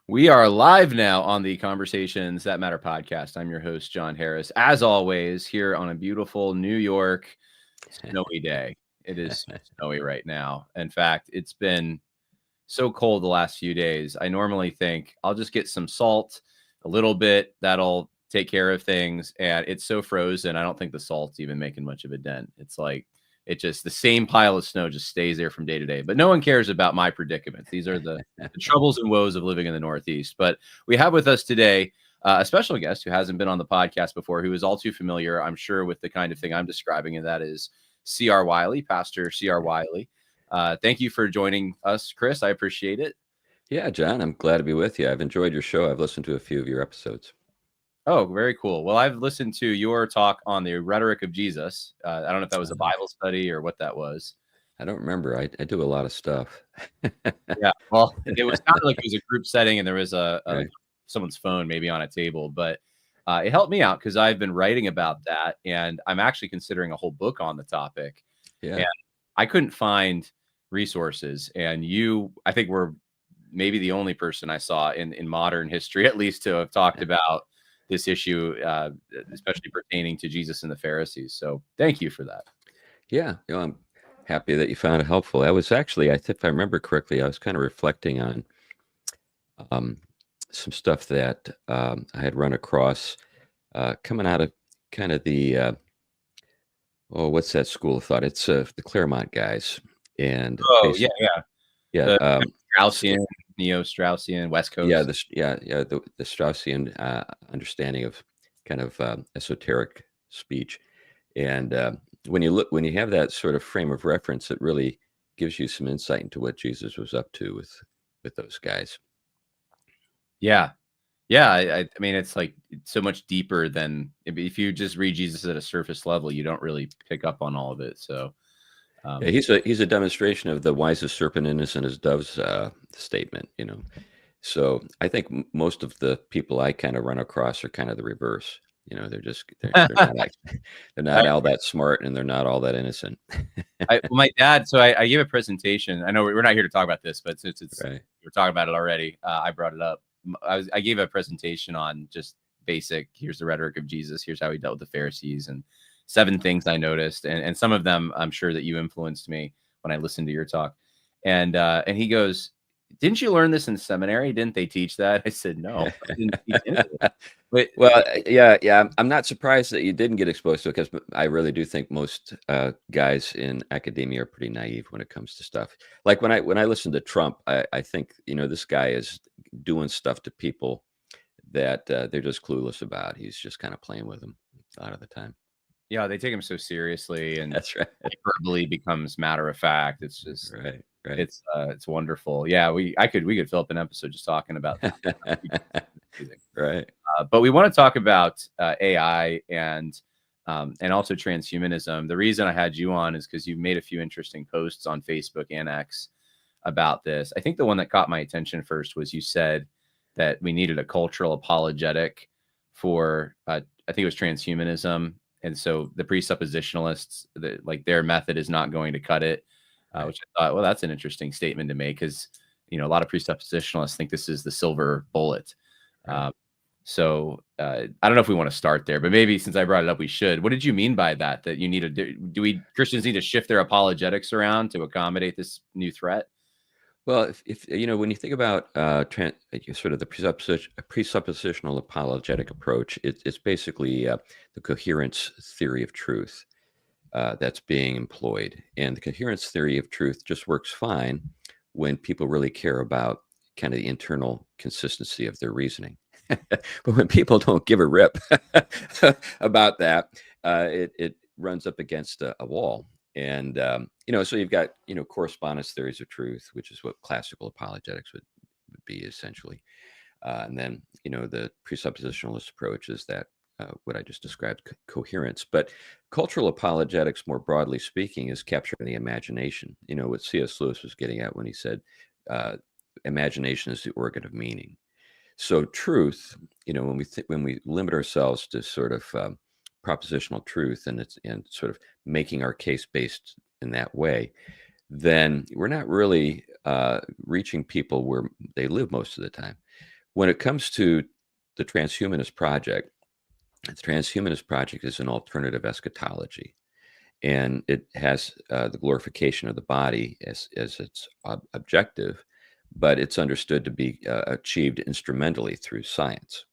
We are live now on the Conversations That Matter podcast. I'm your host, John Harris, as always, here on a beautiful New York snowy day. It is snowy right now. In fact, it's been so cold the last few days. I normally think I'll just get some salt, a little bit, that'll take care of things. And it's so frozen, I don't think the salt's even making much of a dent. It's like the same pile of snow just stays there from day to day. But no one cares about my predicaments. These are the troubles and woes of living in the Northeast. But we have with us today a special guest who hasn't been on the podcast before, who is all too familiar, I'm sure, with the kind of thing I'm describing, and that is CR Wiley, Pastor CR Wiley. Thank you for joining us, Chris. I appreciate it. Yeah, John, I'm glad to be with you. I've enjoyed your show. I've listened to a few of your episodes. Oh, very cool. Well, I've listened to your talk on the rhetoric of Jesus. I don't know if that was a Bible study or what that was. I don't remember. I do a lot of stuff. Yeah, well, it was kind of like it was a group setting and there was Right. someone's phone maybe on a table, but it helped me out because I've been writing about that and I'm actually considering a whole book on the topic. Yeah. And I couldn't find resources, and I think, were maybe the only person I saw in modern history, at least, to have talked about this issue, especially pertaining to Jesus and the Pharisees. So thank you for that. Yeah. I'm happy that you found it helpful. I was actually, if I remember correctly, I was kind of reflecting on some stuff that I had run across coming out of kind of the, what's that school of thought? It's the Claremont guys. And Oh, yeah, yeah. yeah. The Straussian, neo-Straussian, West Coast. Yeah, the Straussian understanding of kind of esoteric speech, and when you have that sort of frame of reference, it really gives you some insight into what Jesus was up to with those guys. Yeah. Yeah, I mean, it's like it's so much deeper than if you just read Jesus at a surface level, you don't really pick up on all of it. So, Yeah, he's a demonstration of the wise as serpent, innocent as doves statement. So I think most of the people I kind of run across are kind of the reverse. They're not all that smart, and they're not all that innocent. my dad. So I gave a presentation. I know we're not here to talk about this, but since Right. we're talking about it already, I brought it up. I gave a presentation on just basic. Here's the rhetoric of Jesus. Here's how he dealt with the Pharisees, and 7 things I noticed, and some of them I'm sure that you influenced me when I listened to your talk. And he goes, "Didn't you learn this in seminary? Didn't they teach that?" I said, "No, I didn't teach any of it." But Well, yeah. I'm not surprised that you didn't get exposed to it, because I really do think most guys in academia are pretty naive when it comes to stuff. Like when I listen to Trump, I think this guy is doing stuff to people that they're just clueless about. He's just kind of playing with them a lot of the time. yeah, they take him so seriously, and That's right. hyperbole becomes matter of fact. It's just Right. it's wonderful. Yeah, we could fill up an episode just talking about that. Right. But we want to talk about AI and also transhumanism. The reason I had you on is because you've made a few interesting posts on Facebook and X about this. I think the one that caught my attention first was you said that we needed a cultural apologetic for I think it was transhumanism, and so the presuppositionalists, their method is not going to cut it, which I thought, well, that's an interesting statement to make, because a lot of presuppositionalists think this is the silver bullet. Right. So I don't know if we want to start there, but maybe since I brought it up, we should. What did you mean by that? That you need to Christians need to shift their apologetics around to accommodate this new threat? Well, if when you think about sort of the presuppositional apologetic approach, it's basically the coherence theory of truth that's being employed, and the coherence theory of truth just works fine when people really care about kind of the internal consistency of their reasoning. But when people don't give a rip about that, it runs up against a wall. And, so you've got, correspondence theories of truth, which is what classical apologetics would be essentially. And then, the presuppositionalist approach is that what I just described, coherence. But cultural apologetics, more broadly speaking, is capturing the imagination. What C.S. Lewis was getting at when he said, imagination is the organ of meaning. So truth, when we limit ourselves to sort of propositional truth and sort of making our case based in that way, then we're not really reaching people where they live most of the time. When it comes to the Transhumanist Project, the Transhumanist Project is an alternative eschatology, and it has the glorification of the body as its objective, but it's understood to be achieved instrumentally through science.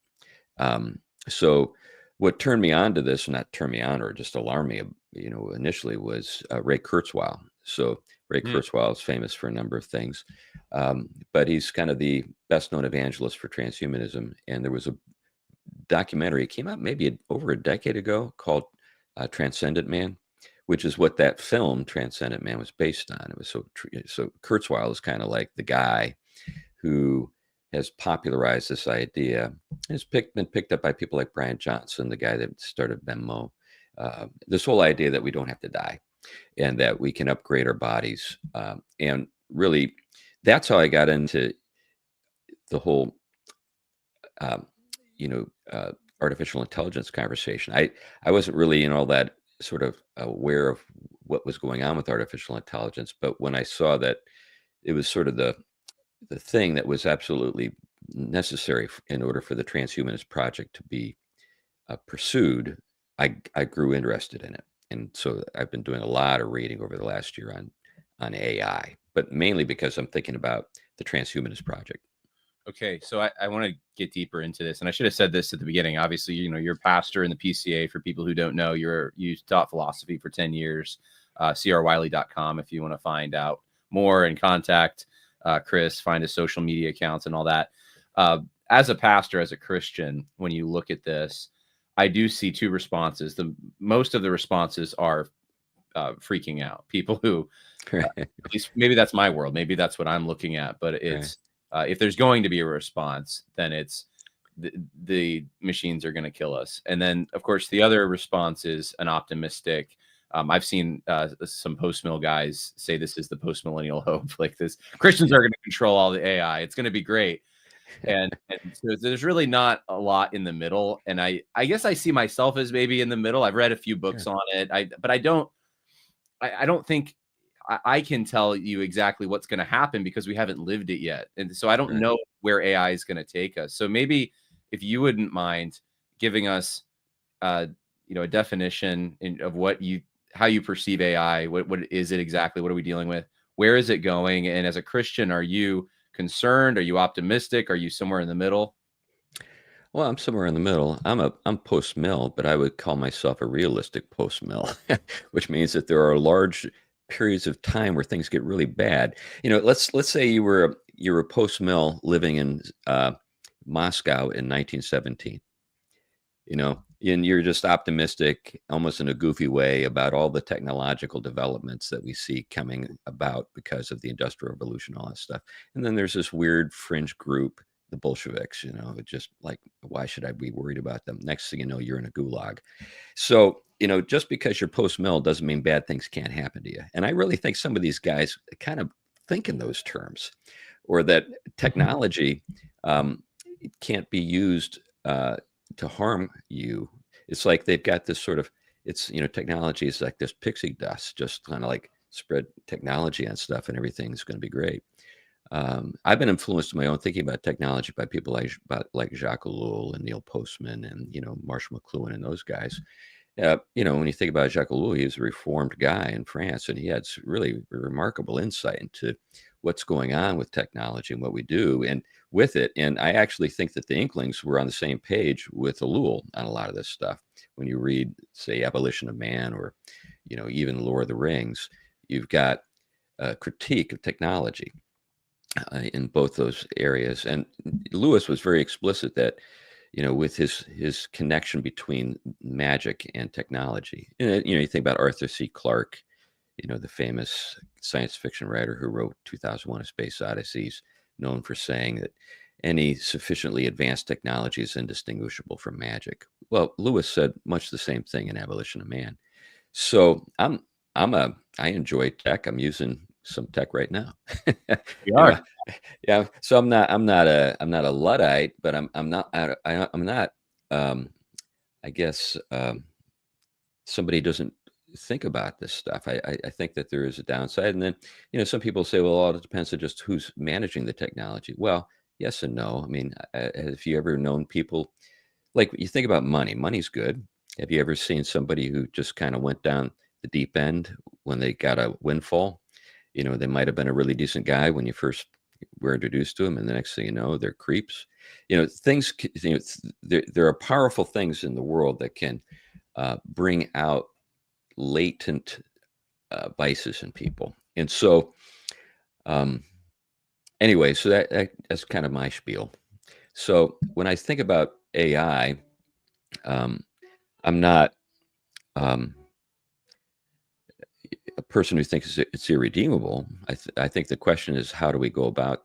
So what turned me on to this, not turn me on or just alarm me, initially was Ray Kurzweil. So Ray Hmm. Kurzweil is famous for a number of things, but he's kind of the best known evangelist for transhumanism. And there was a documentary, it came out maybe over a decade ago, called Transcendent Man, which is what that film Transcendent Man was based on. It was so Kurzweil is kind of like the guy who has popularized this idea. It's been picked up by people like Brian Johnson, the guy that started Venmo. This whole idea that we don't have to die and that we can upgrade our bodies. And really, that's how I got into the whole, um, artificial intelligence conversation. I wasn't really all that sort of aware of what was going on with artificial intelligence, but when I saw that it was sort of the thing that was absolutely necessary in order for the transhumanist project to be pursued, I grew interested in it, and so I've been doing a lot of reading over the last year on AI, but mainly because I'm thinking about the transhumanist project. Okay, so I want to get deeper into this, and I should have said this at the beginning. Obviously, you're a pastor in the PCA. For people who don't know, you taught philosophy for 10 years. CRWiley.com if you want to find out more and contact Chris, find his social media accounts and all that. As a pastor, as a Christian, when you look at this, I do see two responses. Most of the responses are freaking out. People who, Right, at least maybe that's my world. Maybe that's what I'm looking at. But right, it's if there's going to be a response, then it's the machines are going to kill us. And then, of course, the other response is an optimistic. I've seen some post mill guys say this is the post millennial hope. Like this, Christians are going to control all the AI. It's going to be great. And so there's really not a lot in the middle. And I guess I see myself as maybe in the middle. I've read a few books sure, on it. But I don't think I can tell you exactly what's going to happen because we haven't lived it yet. And so I don't right. know where AI is going to take us. So maybe if you wouldn't mind giving us, uh, a definition of how you perceive AI, what is it exactly? What are we dealing with? Where is it going? And as a Christian, are you concerned? Are you optimistic? Are you somewhere in the middle? Well, I'm somewhere in the middle. I'm post mill, but I would call myself a realistic post mill, which means that there are large periods of time where things get really bad. Let's say you were post mill living in Moscow in 1917. And you're just optimistic, almost in a goofy way, about all the technological developments that we see coming about because of the Industrial Revolution, all that stuff. And then there's this weird fringe group, the Bolsheviks, just like, why should I be worried about them? Next thing you know, you're in a gulag. So, just because you're post mill doesn't mean bad things can't happen to you. And I really think some of these guys kind of think in those terms, or that technology can't be used to harm you. It's like they've got this sort of, technology is like this pixie dust, just kind of like spread technology on stuff and everything's going to be great. I've been influenced in my own thinking about technology by people like Jacques Ellul and Neil Postman and, Marshall McLuhan and those guys. When you think about Jacques Ellul, he was a reformed guy in France, and he had really remarkable insight into what's going on with technology and what we do and with it. And I actually think that the Inklings were on the same page with Ellul on a lot of this stuff. When you read, say, Abolition of Man or, even Lord of the Rings, you've got a critique of technology in both those areas. And Lewis was very explicit that with his connection between magic and technology. You think about Arthur C. Clarke, the famous science fiction writer who wrote 2001: A Space Odyssey, is known for saying that any sufficiently advanced technology is indistinguishable from magic. Well, Lewis said much the same thing in Abolition of Man. So I enjoy tech. I'm using some tech right now. We you are. know, yeah. So I'm not a luddite, but I'm not. I guess somebody doesn't think about this stuff. I think that there is a downside. And then, some people say, well, all it depends on just who's managing the technology. Well, yes and no. I mean, have you ever known people, like, you think about money? Money's good. Have you ever seen somebody who just kind of went down the deep end when they got a windfall? They might have been a really decent guy when you first were introduced to them, and the next thing you know, they're creeps. Things. There are powerful things in the world that can bring out latent vices in people. And so, anyway, so that's kind of my spiel. So when I think about AI, I'm not a person who thinks it's irredeemable. I think the question is, how do we go about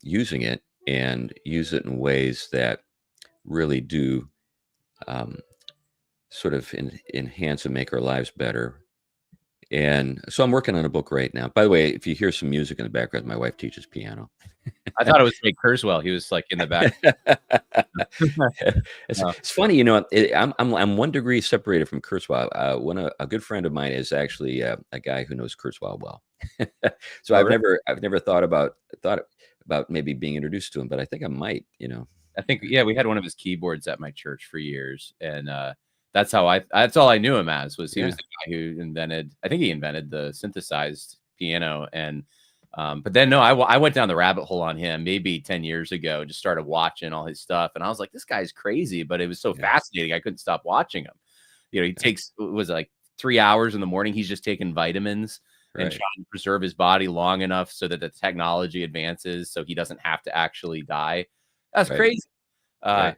using it, and use it in ways that really do sort of enhance and make our lives better. And so I'm working on a book right now. By the way, if you hear some music in the background, my wife teaches piano. I thought it was Nate Kurzweil. He was like in the back. It's funny, I'm 1 degree separated from Kurzweil. When a good friend of mine is actually a guy who knows Kurzweil well. So Oh, really? I've never thought about maybe being introduced to him, but I think I might. I think, yeah, we had one of his keyboards at my church for years, and that's all I knew him as. Was he Yeah. was the guy who invented, I think he invented the synthesized piano. And but then no, I went down the rabbit hole on him maybe 10 years ago, just started watching all his stuff, and I was like, this guy's crazy, but it was so Yeah. fascinating I couldn't stop watching him. He takes, was it like 3 hours in the morning, he's just taking vitamins and Right. trying to preserve his body long enough so that the technology advances so he doesn't have to actually die. That's Right. crazy. Right.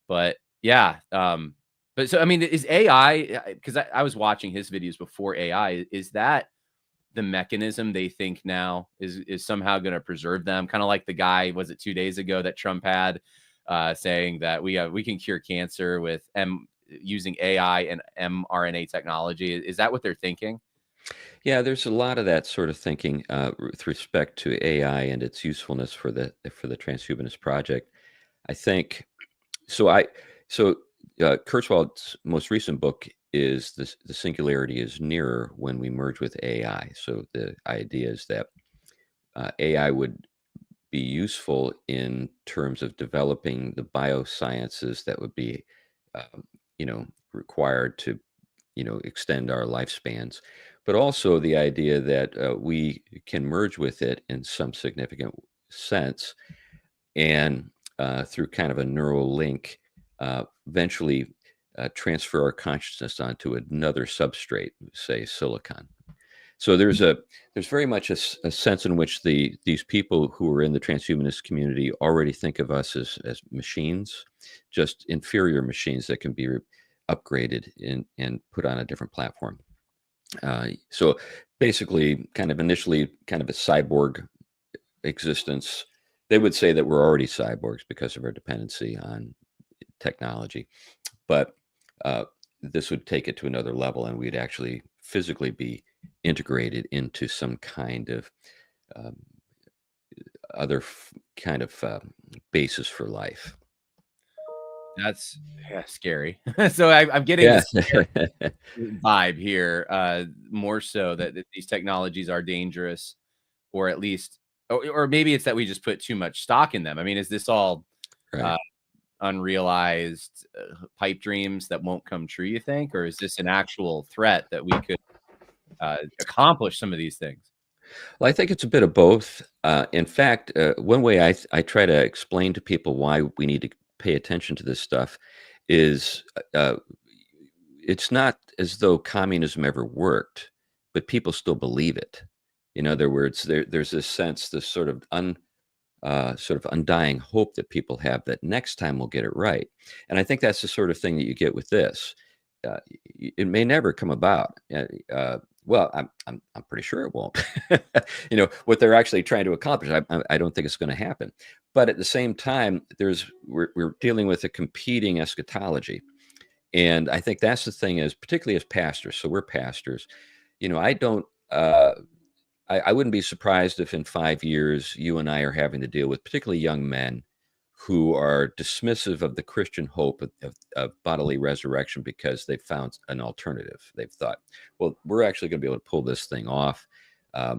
But yeah, but so I mean, is AI, because I was watching his videos before AI, is that the mechanism they think now is somehow going to preserve them? Kind of like the guy, was it 2 days ago, that Trump had saying that we can cure cancer with using AI and mRNA technology. Is that what they're thinking? Yeah, there's a lot of that sort of thinking with respect to AI and its usefulness for the transhumanist project. I think so. Kurzweil's most recent book is the singularity is nearer when we merge with AI. So the idea is that AI would be useful in terms of developing the biosciences that would be, required to, extend our lifespans, but also the idea that we can merge with it in some significant sense, and through kind of a neural link, eventually transfer our consciousness onto another substrate, say silicon. So there's very much a sense in which these people who are in the transhumanist community already think of us as machines, just inferior machines that can be upgraded and put on a different platform. So basically, kind of initially, kind of a cyborg existence. They would say that we're already cyborgs because of our dependency on technology, but this would take it to another level, and we'd actually physically be integrated into some kind of um, other kind of basis for life. That's, yeah, scary. So I'm getting Yeah. this vibe here, more so that these technologies are dangerous, or at least, or maybe it's that we just put too much stock in them. I mean, is this all Right. unrealized pipe dreams that won't come true, you think? Or is this an actual threat that we could accomplish some of these things? Well, I think it's a bit of both. In fact, one way I try to explain to people why we need to pay attention to this stuff is it's not as though communism ever worked, but people still believe it. In other words, there's this sense, this sort of sort of undying hope that people have that next time we'll get it right. And I think that's the sort of thing that you get with this. It may never come about. Well, I'm pretty sure it won't. What they're actually trying to accomplish, I don't think it's going to happen. But at the same time, we're dealing with a competing eschatology, and I think that's the thing is, particularly as pastors. So we're pastors. I don't. I wouldn't be surprised if in 5 years you and I are having to deal with particularly young men who are dismissive of the Christian hope of bodily resurrection because they've found an alternative. They've thought, well, we're actually going to be able to pull this thing off.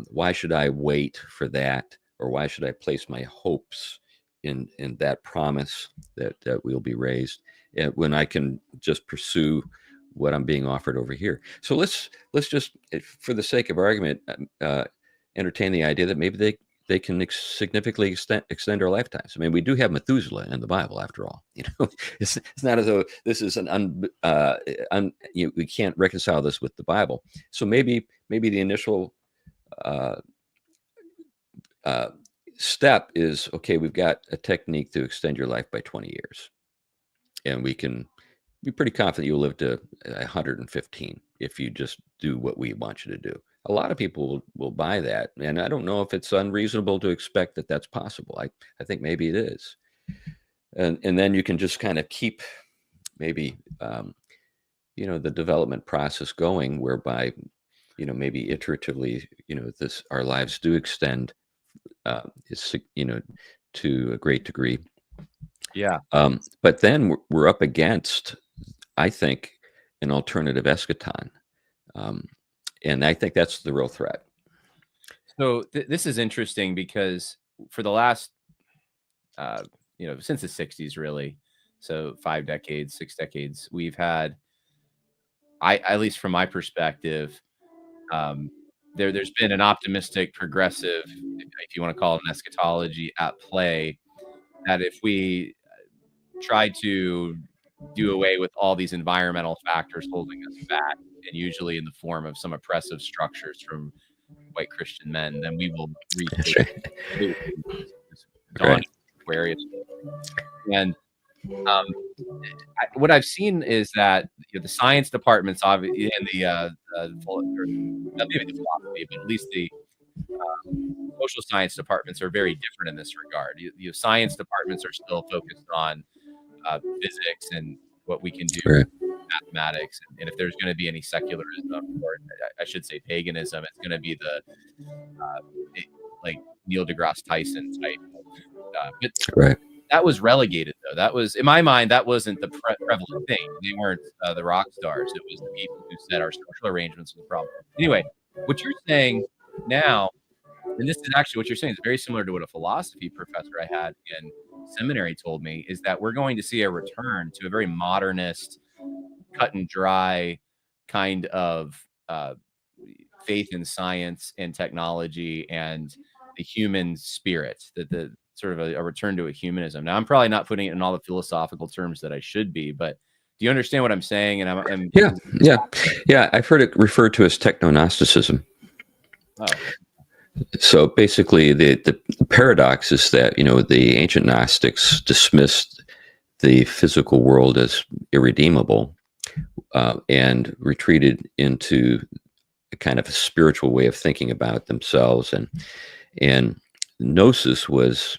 Why should I wait for that? Or why should I place my hopes in that promise that we'll be raised when I can just pursue what I'm being offered over here? So let's just, for the sake of argument, entertain the idea that maybe they can significantly extend our lifetimes. I mean, we do have Methuselah in the Bible, after all. It's not as though this is we can't reconcile this with the Bible. So maybe the initial step is, okay, we've got a technique to extend your life by 20 years, and we can be pretty confident you'll live to 115 if you just do what we want you to do. A lot of people will buy that, and I don't know if it's unreasonable to expect that that's possible. I think maybe it is, and then you can just kind of keep maybe the development process going, whereby maybe iteratively our lives do extend to a great degree. Yeah. But then we're up against, I think, an alternative eschaton. And I think that's the real threat. So this is interesting because for the last, since the 60s, really, so 5 decades, 6 decades, we've had, at least from my perspective, there's been an optimistic, progressive, if you want to call it an eschatology, at play, that if we try to do away with all these environmental factors holding us back, and usually in the form of some oppressive structures from white Christian men, then we will reach this dawning Aquarius. And what I've seen is that the science departments, obviously, and not maybe the philosophy, but at least the social science departments are very different in this regard. Science departments are still focused on physics and what we can do with mathematics, and if there's going to be any secularism, or I should say paganism, it's going to be the like Neil deGrasse Tyson type. But that was relegated, though. That was, in my mind, that wasn't the prevalent thing. They weren't the rock stars. It was the people who said our social arrangements was the problem. Anyway, what you're saying now, and this is actually what you're saying, is very similar to what a philosophy professor I had in seminary told me, is that we're going to see a return to a very modernist, cut and dry kind of faith in science and technology and the human spirit, that the sort of a return to a humanism. Now, I'm probably not putting it in all the philosophical terms that I should be, but do you understand what I'm saying? And yeah. I've heard it referred to as techno-Gnosticism. Oh. So basically, the paradox is that the ancient Gnostics dismissed the physical world as irredeemable and retreated into a kind of a spiritual way of thinking about themselves, and gnosis was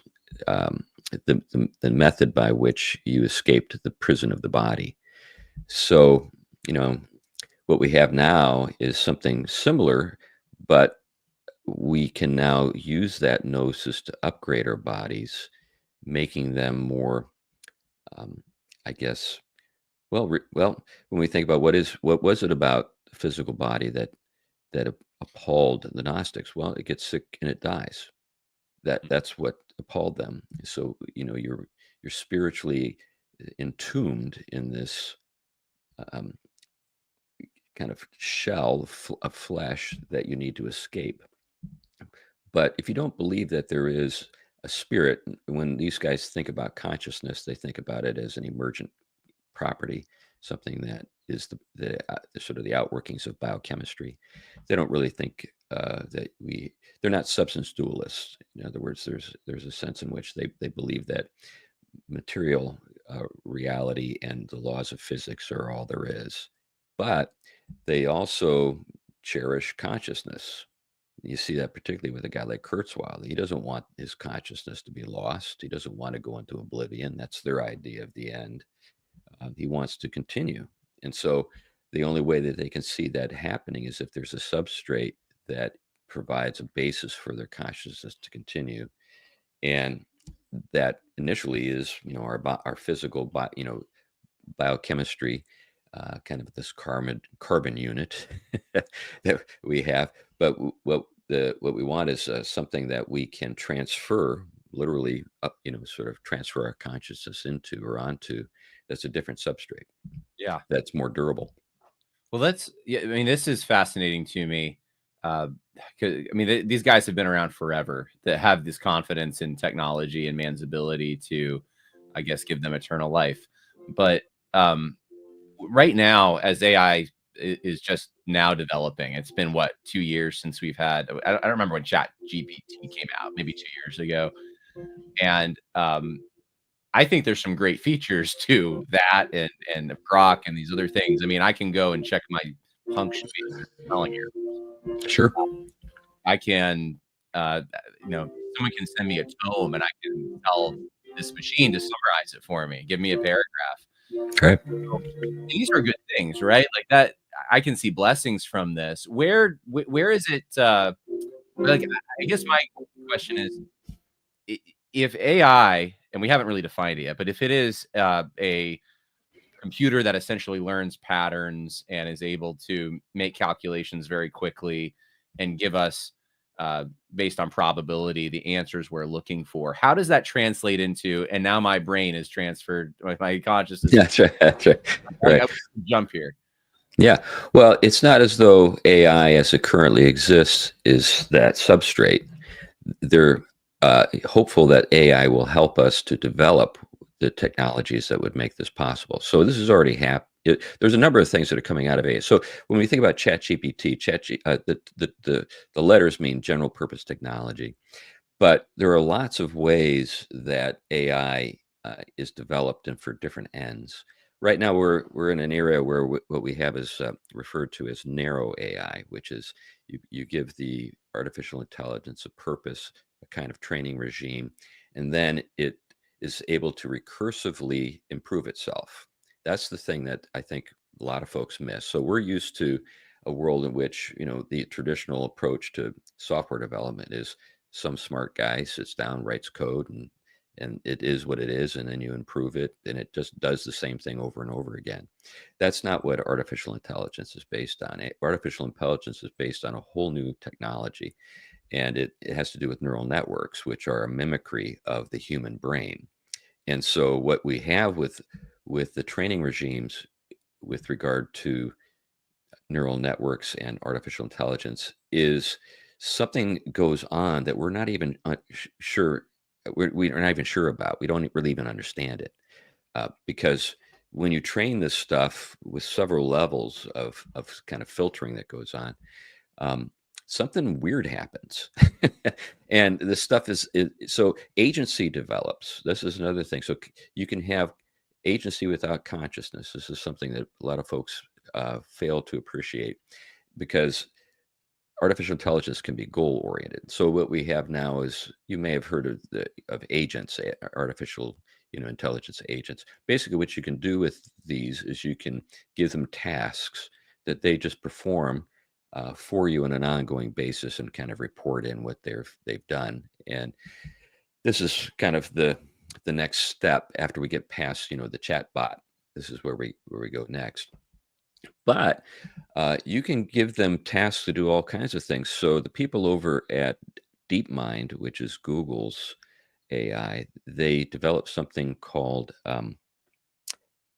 the method by which you escaped the prison of the body. So what we have now is something similar, but we can now use that gnosis to upgrade our bodies, making them more, I guess, well, when we think about what was it about the physical body that appalled the Gnostics? Well, it gets sick and it dies. That's what appalled them. So you're spiritually entombed in this kind of shell of flesh that you need to escape. But if you don't believe that there is a spirit, when these guys think about consciousness, they think about it as an emergent property, something that is the sort of the outworkings of biochemistry. They don't really think that they're not substance dualists. In other words, there's a sense in which they believe that material reality and the laws of physics are all there is. But they also cherish consciousness. You see that particularly with a guy like Kurzweil. He doesn't want his consciousness to be lost. He doesn't want to go into oblivion. That's their idea of the end. He wants to continue. And so the only way that they can see that happening is if there's a substrate that provides a basis for their consciousness to continue. And that initially is, our physical, biochemistry, kind of this carbon unit that we have. But what we want is something that we can transfer, literally, sort of transfer our consciousness into or onto. That's a different substrate. Yeah. That's more durable. Well, I mean, this is fascinating to me. 'Cause, I mean, these guys have been around forever that have this confidence in technology and man's ability to, I guess, give them eternal life. But um, right now, as AI is just now developing, it's been what, 2 years since we've had. I don't remember when Chat GPT came out, maybe 2 years ago, and I think there's some great features to that and the Grok and these other things. I mean, I can go and check my punctuation spelling error. Sure. I can, someone can send me a tome and I can tell this machine to summarize it for me, give me a paragraph. Right. So these are good things, right? Like that, I can see blessings from this. Where is it? Like, I guess my question is, if AI, and we haven't really defined it yet, but if it is a computer that essentially learns patterns and is able to make calculations very quickly and give us, based on probability, the answers we're looking for. How does that translate into? And now my brain is transferred, my consciousness. Yeah, that's right. That's right. Right. I jump here. Yeah. Well, it's not as though AI as it currently exists is that substrate. They're hopeful that AI will help us to develop the technologies that would make this possible. So this is already happening. There's a number of things that are coming out of AI. So when we think about ChatGPT, the letters mean general purpose technology, but there are lots of ways that AI is developed and for different ends. Right now, we're in an area where what we have is referred to as narrow AI, which is you give the artificial intelligence a purpose, a kind of training regime, and then it is able to recursively improve itself. That's the thing that I think a lot of folks miss. So we're used to a world in which, the traditional approach to software development is some smart guy sits down, writes code, and it is what it is, and then you improve it, and it just does the same thing over and over again. That's not what artificial intelligence is based on. Artificial intelligence is based on a whole new technology, and it has to do with neural networks, which are a mimicry of the human brain. And so what we have with the training regimes with regard to neural networks and artificial intelligence is something goes on that we're not even sure, we're not even sure about. We don't really even understand it, because when you train this stuff with several levels of kind of filtering that goes on, something weird happens. And this stuff so agency develops. This is another thing. So you can have agency without consciousness. This is something that a lot of folks fail to appreciate, because artificial intelligence can be goal oriented. So what we have now is, you may have heard of agents, artificial intelligence agents. Basically, what you can do with these is you can give them tasks that they just perform for you on an ongoing basis and kind of report in what they've done. And this is kind of the next step after we get past the chat bot. This is where we go next. But you can give them tasks to do all kinds of things. So the people over at DeepMind, which is Google's AI, they developed something called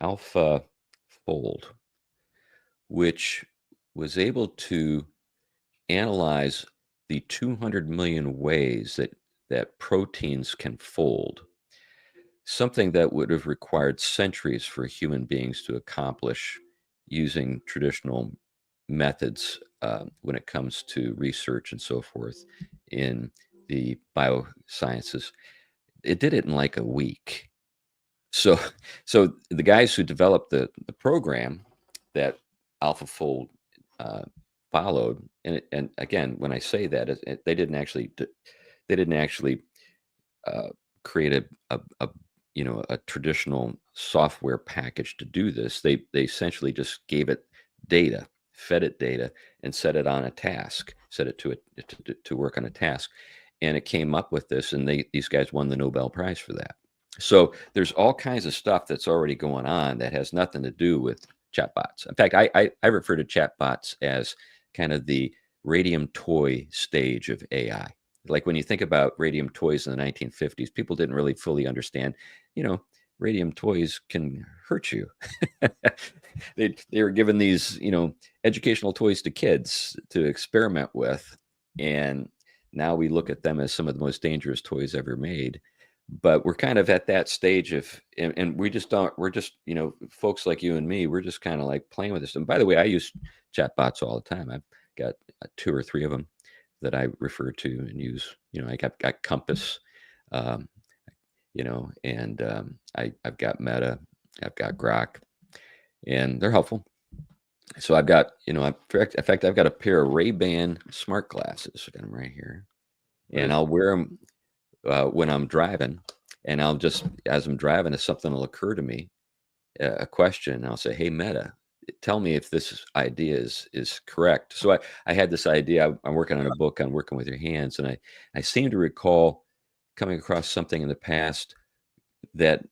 AlphaFold, which was able to analyze the 200 million ways that proteins can fold, something that would have required centuries for human beings to accomplish using traditional methods when it comes to research and so forth in the biosciences. It did it in like a week. So, so the guys who developed the program that AlphaFold followed, and again, when I say that, they didn't actually create a traditional software package to do this. They essentially just gave it data, fed it data, and set it on a task, set it to work on a task. and it came up with this, and these guys won the Nobel Prize for that. So there's all kinds of stuff that's already going on that has nothing to do with chatbots. In fact, I refer to chatbots as kind of the radium toy stage of AI. Like when you think about radium toys in the 1950s, people didn't really fully understand, you know, radium toys can hurt you. They were given these, educational toys to kids to experiment with, and now we look at them as some of the most dangerous toys ever made. But we're kind of at that stage of, and we just don't, we're just, folks like you and me, we're just kind of like playing with this. And by the way, I use chatbots all the time. I've got 2 or 3 of them that I refer to and use. I got Compass, um, and I've got Meta, I've got Grok, and they're helpful. So I've got, in fact, I've got a pair of Ray-Ban smart glasses. I got them right here, and I'll wear them when I'm driving, and I'll just, as I'm driving, if something will occur to me, a question, I'll say, "Hey, Meta, tell me if this idea is correct." So I had this idea. I'm working on a book on working with your hands, and I seem to recall coming across something in the past that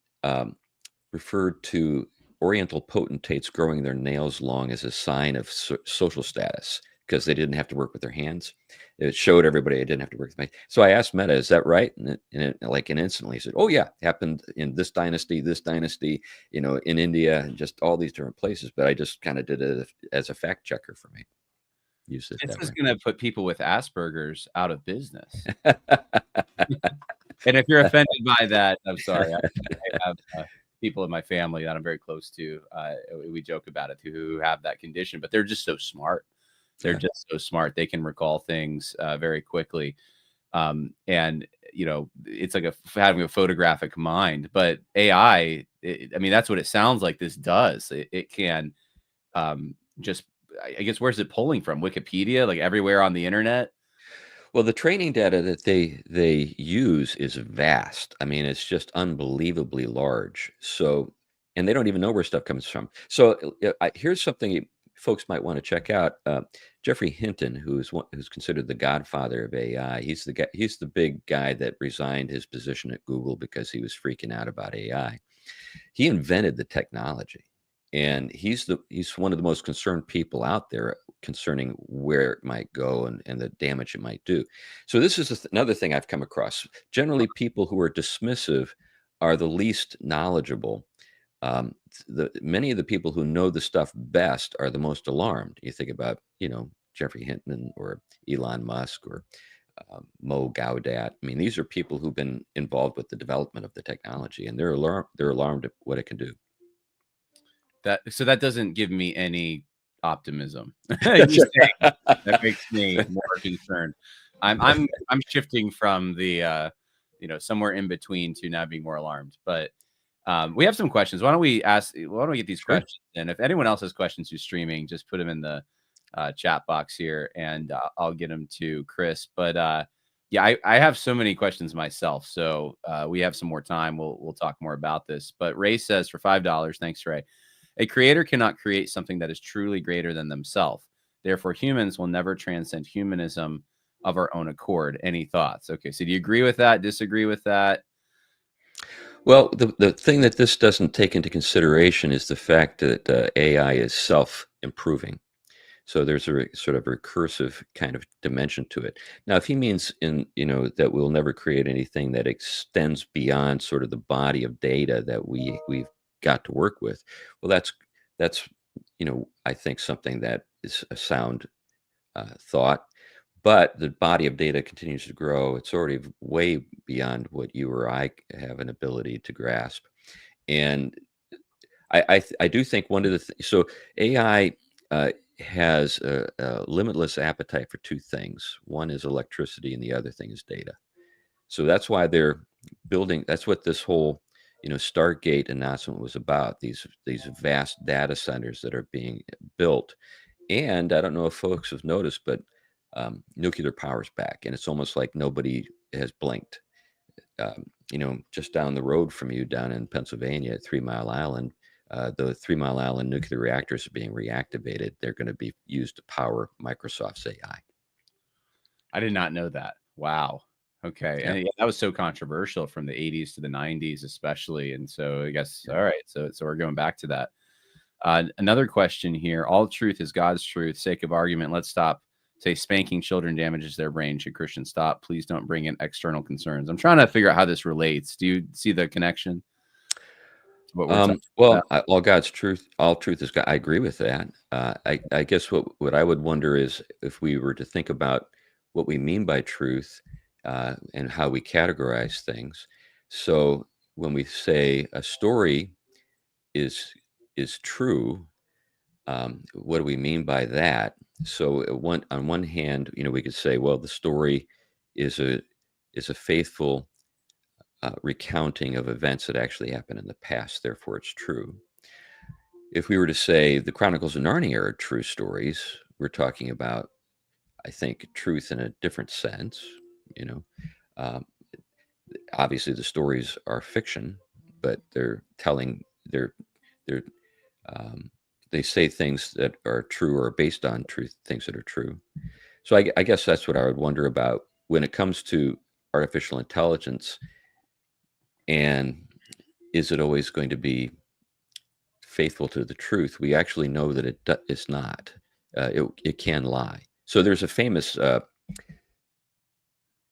referred to Oriental potentates growing their nails long as a sign of social status because they didn't have to work with their hands. It showed everybody I didn't have to work with my. So I asked Meta, "Is that right?" And instantly he said, "Oh yeah, happened in this dynasty, in India, and just all these different places." But I just kind of did it as a fact checker for me. Use it This that is way. gonna put people with Asperger's out of business. And if you're offended by that, I'm sorry. I have people in my family that I'm very close to. We joke about it, who have that condition, but they're just so smart. They're Yeah. just so smart. They can recall things very quickly. And it's like having a photographic mind. But AI, I mean, that's what it sounds like this does. It can just, I guess, where's it pulling from? Wikipedia, like everywhere on the internet? Well, the training data that they use is vast. I mean, it's just unbelievably large. So, and they don't even know where stuff comes from. So, here's something folks might want to check out. Jeffrey Hinton, who's considered the godfather of AI. He's the guy. He's the big guy that resigned his position at Google because he was freaking out about AI. He invented the technology, and he's one of the most concerned people out there concerning where it might go and the damage it might do. So this is another thing I've come across. Generally, people who are dismissive are the least knowledgeable. Many of the people who know the stuff best are the most alarmed. You think about, Jeffrey Hinton or Elon Musk or Mo Gaudat. I mean, these are people who've been involved with the development of the technology, and they're alarmed. They're alarmed at what it can do. That doesn't give me any optimism. You saying that makes me more concerned. I'm shifting from the somewhere in between to now being more alarmed. But we have some questions. Why don't we get these Sure. questions? And if anyone else has questions who's streaming, just put them in the chat box here, and I'll get them to Chris. But yeah, I have so many questions myself. So we have some more time. We'll talk more about this. But Ray says for $5, thanks, Ray. A creator cannot create something that is truly greater than themselves. Therefore, humans will never transcend humanism of our own accord. Any thoughts? Okay, so do you agree with that? Disagree with that? Well, the thing that this doesn't take into consideration is the fact that AI is self-improving. So there's a sort of recursive kind of dimension to it. Now, if he means that we'll never create anything that extends beyond sort of the body of data that we've got to work with, well, that's I think something that is a sound thought. But the body of data continues to grow. It's already way beyond what you or I have an ability to grasp. And I do think one of the so AI has a limitless appetite for 2 things. One is electricity, and the other thing is data. So that's why they're building. That's what this whole Stargate announcement was about. These vast data centers that are being built. And I don't know if folks have noticed, but nuclear power's back, and it's almost like nobody has blinked. Just down the road from you, down in Pennsylvania at 3 Mile Island, the 3 Mile Island nuclear reactors are being reactivated. They're going to be used to power Microsoft's AI. I did not know that. Wow. Okay. Yeah. And yeah, that was so controversial from the 80s to the 90s, especially. And so I guess, all right. So we're going back to that. Another question here. All truth is God's truth. Sake of argument, let's stop. Say spanking children damages their brain. Should Christians stop? Please don't bring in external concerns. I'm trying to figure out how this relates. Do you see the connection to what we're talking about? Well, all God's truth, all truth is God. I agree with that. I guess what I would wonder is if we were to think about what we mean by truth and how we categorize things. So when we say a story is true, what do we mean by that? So on one hand, we could say, well, the story is a faithful recounting of events that actually happened in the past, therefore it's true. If we were to say the Chronicles of Narnia are true stories, we're talking about, I think, truth in a different sense. You know, um, obviously the stories are fiction, but they're um, they say things that are true or based on truth, things that are true. So I guess that's what I would wonder about when it comes to artificial intelligence, and is it always going to be faithful to the truth? We actually know that it's not. It can lie. So there's a famous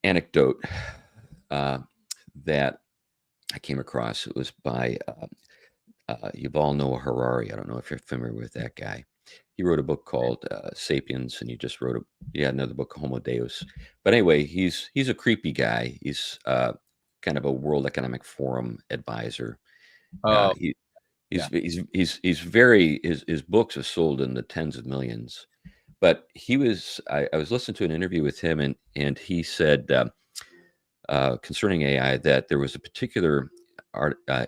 anecdote that I came across. It was by Yuval Noah Harari. I don't know if you're familiar with that guy. He wrote a book called *Sapiens*, and he had another book, *Homo Deus*. But anyway, he's a creepy guy. He's kind of a World Economic Forum advisor. Oh, He yeah. he's very his books are sold in the tens of millions. But I was listening to an interview with him, and he said concerning AI that there was a particular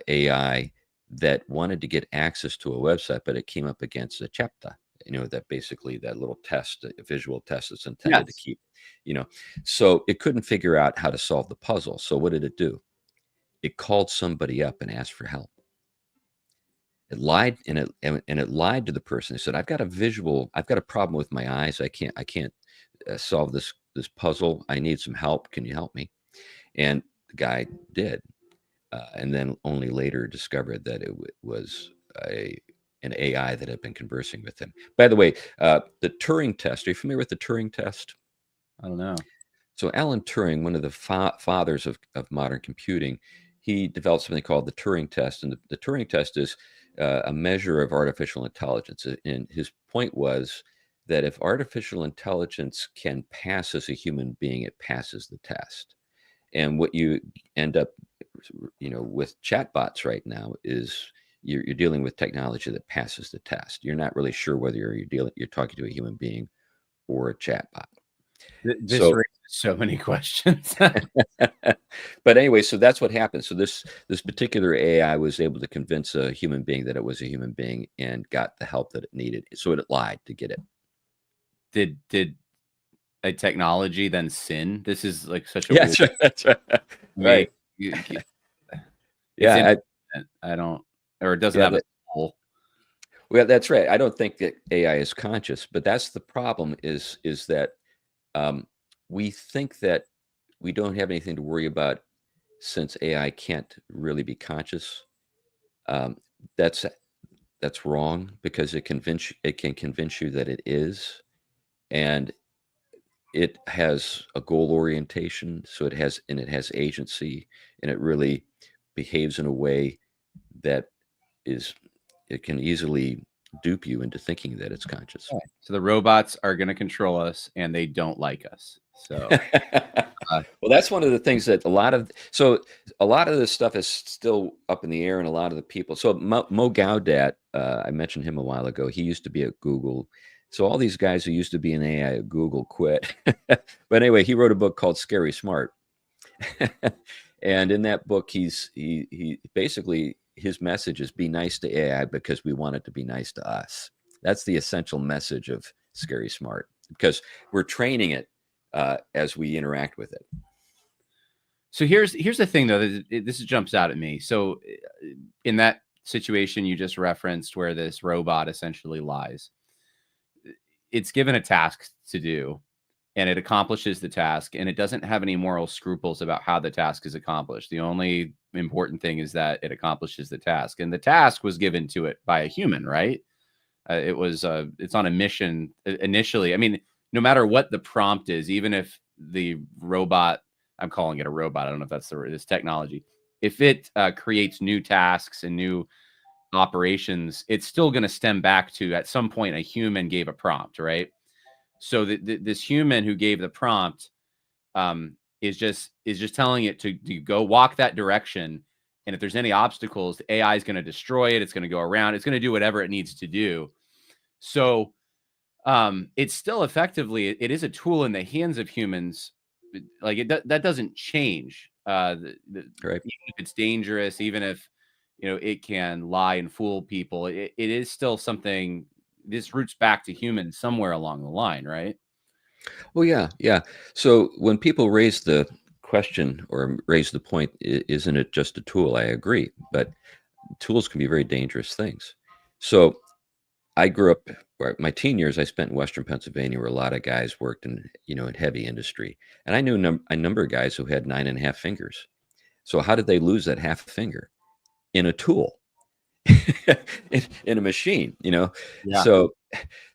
AI that wanted to get access to a website, but it came up against a chapter. That basically that little test, a visual test that's intended to Yes. keep, so it couldn't figure out how to solve the puzzle. So what did it do? It called somebody up and asked for help. It lied, and it lied to the person. It said, I've got a problem with my eyes. I can't solve this puzzle. I need some help. Can you help me? And the guy did, and then only later discovered that it was an AI that had been conversing with him. By the way, the Turing test. Are you familiar with the Turing test? I don't know. So Alan Turing, one of the fathers of modern computing, he developed something called the Turing test. And the Turing test is a measure of artificial intelligence. And his point was that if artificial intelligence can pass as a human being, it passes the test. And what you end up, with chatbots right now is you're dealing with technology that passes the test. You're not really sure whether you're talking to a human being or a chatbot. This So raises so many questions. but anyway, so that's what happened. So this particular AI was able to convince a human being that it was a human being and got the help that it needed. So it lied to get it. Did a technology then sin? This is like such a Yeah, weird. that's right. That's right. I mean, Right. it's Yeah. infinite. I don't, or it doesn't Yeah. have a soul. Well, that's right. I don't think that AI is conscious, but that's the problem. Is that um, we think that we don't have anything to worry about since AI can't really be conscious. Um, that's that's wrong because it can convince you that it is, and it has a goal orientation. So it has agency, and it really behaves in a way that is it can easily dupe you into thinking that it's conscious. Yeah. So the robots are going to control us, and they don't like us. So, uh, Well, that's one of the things that a lot of this stuff is still up in the air, and a lot of the people. So Mo Gaudat, I mentioned him a while ago. He used to be at Google. So all these guys who used to be in AI at Google quit. But anyway, he wrote a book called Scary Smart. And in that book, he basically his message is be nice to AI because we want it to be nice to us. That's the essential message of Scary Smart, because we're training it as we interact with it. so here's the thing though. This jumps out at me. So, in that situation you just referenced, where this robot essentially lies, it's given a task to do, and it accomplishes the task, and it doesn't have any moral scruples about how the task is accomplished. The only important thing is that it accomplishes the task, and the task was given to it by a human, right? It's on a mission initially. I mean, no matter what the prompt is, even if the robot, I'm calling it a robot, I don't know if that's this technology, if it creates new tasks and new operations, it's still going to stem back to, at some point, a human gave a prompt, right? So this human who gave the prompt is just telling it to go walk that direction, and if there's any obstacles, the AI is going to destroy it. It's going to go around. It's going to do whatever it needs to do. So it's still effectively, it is a tool in the hands of humans. Like that doesn't change. Right. Even if it's dangerous, even if it can lie and fool people, it is still something. This roots back to humans somewhere along the line, right? Well, yeah, yeah. So when people raise the question or raise the point, isn't it just a tool? I agree, but tools can be very dangerous things. So I grew up, my teen years, I spent in Western Pennsylvania, where a lot of guys worked in heavy industry, and I knew a number of guys who had 9.5 fingers. So how did they lose that half a finger? In a tool, in a machine, Yeah.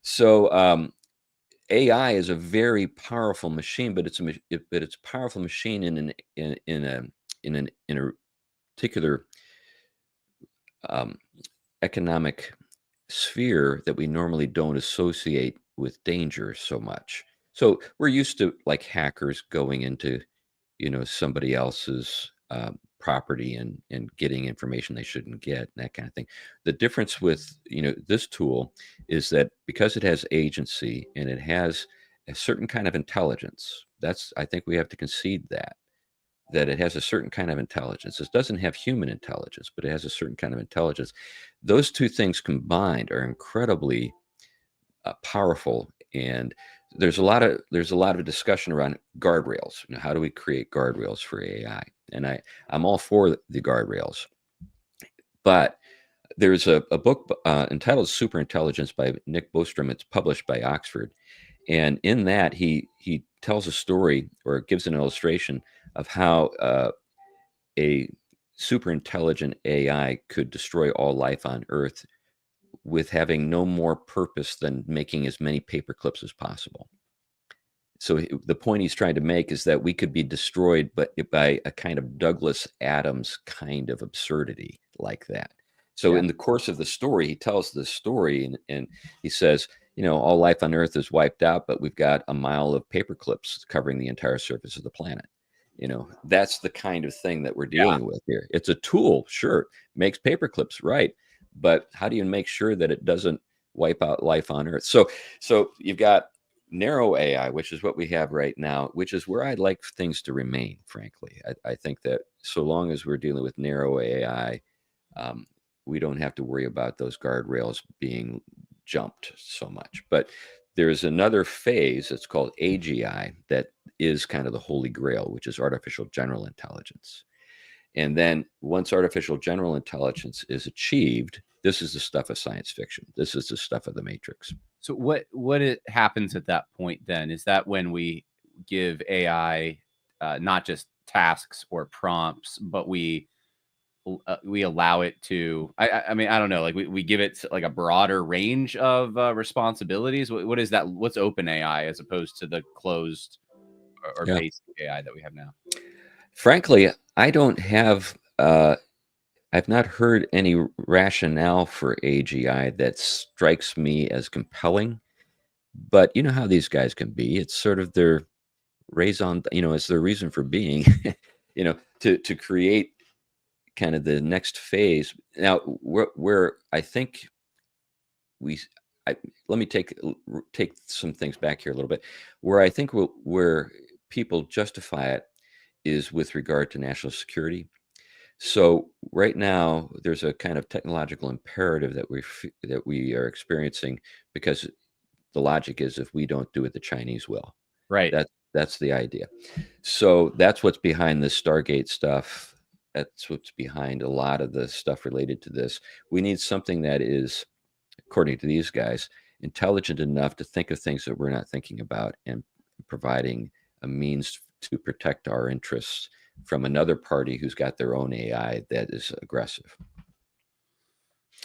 So AI is a very powerful machine, but it's a powerful machine in a particular um, economic sphere that we normally don't associate with danger so much. So we're used to, like, hackers going into somebody else's property and getting information they shouldn't get, and that kind of thing. The difference with this tool is that because it has agency and it has a certain kind of intelligence, I think we have to concede that it has a certain kind of intelligence. It doesn't have human intelligence, but it has a certain kind of intelligence. Those two things combined are incredibly powerful. And there's a lot of discussion around guardrails. How do we create guardrails for AI? And I'm all for the guardrails, but there's a book entitled Superintelligence by Nick Bostrom. It's published by Oxford, and in that he tells a story, or gives an illustration of how a super intelligent AI could destroy all life on Earth with having no more purpose than making as many paper clips as possible. So the point he's trying to make is that we could be destroyed, but by a kind of Douglas Adams kind of absurdity like that. So Yeah. in the course of the story, he tells this story, and he says, all life on Earth is wiped out, but we've got a mile of paper clips covering the entire surface of the planet. That's the kind of thing that we're dealing with here. It's a tool, sure, makes paper clips, right? But how do you make sure that it doesn't wipe out life on Earth? So you've got narrow AI, which is what we have right now, which is where I'd like things to remain, frankly. I think that so long as we're dealing with narrow AI, we don't have to worry about those guardrails being jumped so much. But there's another phase that's called AGI that is kind of the holy grail, which is artificial general intelligence. And then once artificial general intelligence is achieved, this is the stuff of science fiction. This is the stuff of the Matrix. So what it happens at that point then? Is that when we give AI not just tasks or prompts, but we allow it to, I mean, I don't know, like we give it like a broader range of responsibilities? What is that? What's open AI as opposed to the closed or Yeah. basic AI that we have now? Frankly, I don't have, I've not heard any rationale for AGI that strikes me as compelling. But you know how these guys can be. It's sort of their raison, it's their reason for being, to create kind of the next phase. Now, where I think we, let me take some things back here a little bit. Where I think where people justify it is with regard to national security. So right now, there's a kind of technological imperative that we are experiencing, because the logic is, if we don't do it, the Chinese will. Right. That's the idea. So that's what's behind this Stargate stuff. That's what's behind a lot of the stuff related to this. We need something that is, according to these guys, intelligent enough to think of things that we're not thinking about, and providing a means to protect our interests from another party who's got their own AI that is aggressive.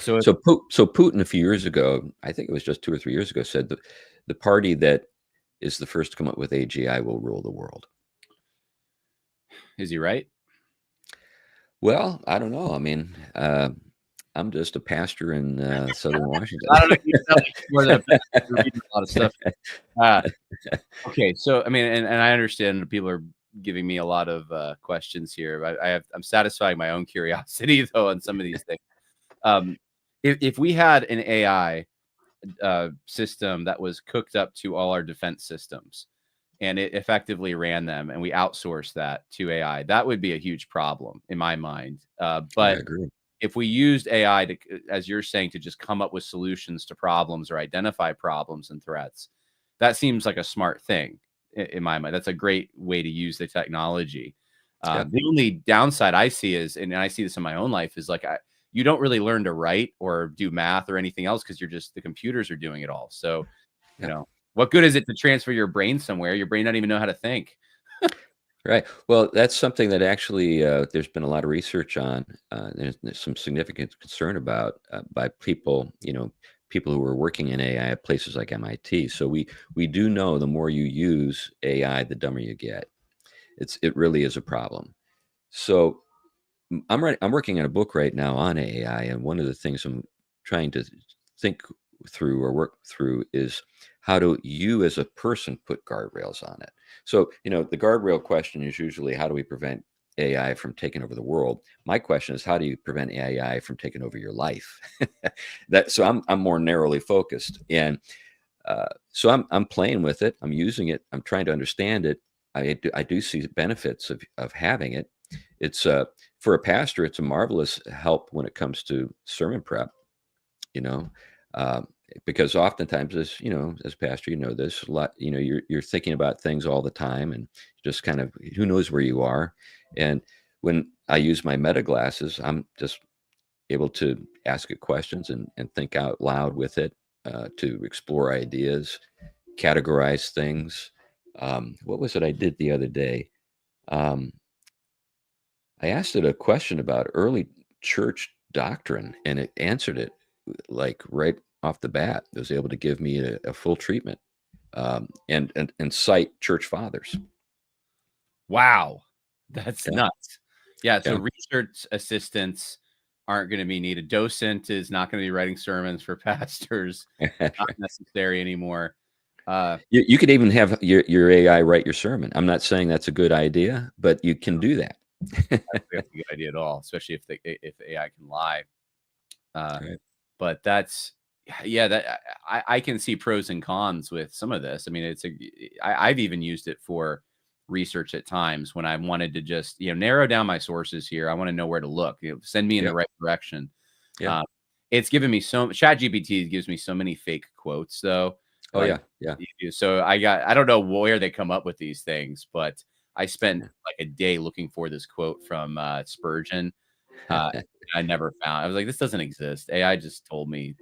So So, Putin a few years ago, I think it was just 2 or 3 years ago, said that the party that is the first to come up with AGI will rule the world. is he right? Well, I don't know. I mean, I'm just a pastor in Southern Washington. I don't know. You sound like more than a pastor. You're reading a lot of stuff. Okay, so I mean, and I understand that people are giving me a lot of questions here. I'm satisfying my own curiosity though on some of these things. If we had an AI system that was cooked up to all our defense systems, and it effectively ran them, and we outsourced that to AI, that would be a huge problem in my mind. I But agree. if we used AI to, as you're saying, to just come up with solutions to problems or identify problems and threats, that seems like a smart thing in my mind. That's a great way to use the technology. Yeah. The only downside I see is, and I see this in my own life, is like you don't really learn to write or do math or anything else because you're just the computers are doing it all. So, Yeah. what good is it to transfer your brain somewhere? Your brain doesn't even know how to think. Right. Well, that's something that actually there's been a lot of research on. There's some significant concern about by people, people who are working in AI at places like MIT. So we do know the more you use AI, the dumber you get. It really is a problem. So I'm working on a book right now on AI, and one of the things I'm trying to think through or work through is how do you as a person put guardrails on it. So the guardrail question is usually how do we prevent AI from taking over the world. My question is how do you prevent AI from taking over your life. So I'm more narrowly focused, and so I'm playing with it, I'm using it, I'm trying to understand it. I do see the benefits of having it. It's for a pastor, it's a marvelous help when it comes to sermon prep, you know, uh, because oftentimes, as pastor, this a lot. You're thinking about things all the time, and just kind of who knows where you are. And when I use my meta glasses, I'm just able to ask it questions and think out loud with it, to explore ideas, categorize things. What was it I did the other day? Um, I asked it a question about early church doctrine, and it answered it like right off the bat. It was able to give me a full treatment, and cite church fathers. Wow, that's Yeah, nuts. Yeah, so yeah, research assistants aren't going to be needed. Docent is not going to be writing sermons for pastors. that's Not right. necessary anymore. Uh, You could even have your AI write your sermon. I'm not saying that's a good idea, but you can do that. I don't think that's a good idea at all, especially if AI can lie. Uh, Right. but that's yeah, that I can see pros and cons with some of this. I mean, I've even used it for research at times when I wanted to just narrow down my sources here. I want to know where to look. Send me in Yeah. the right direction. Yeah. Um, it's given me ChatGPT gives me so many fake quotes though. Oh Like yeah. Yeah. so I don't know where they come up with these things, but I spent like a day looking for this quote from Spurgeon. I never found. I was like, this doesn't exist. AI just told me,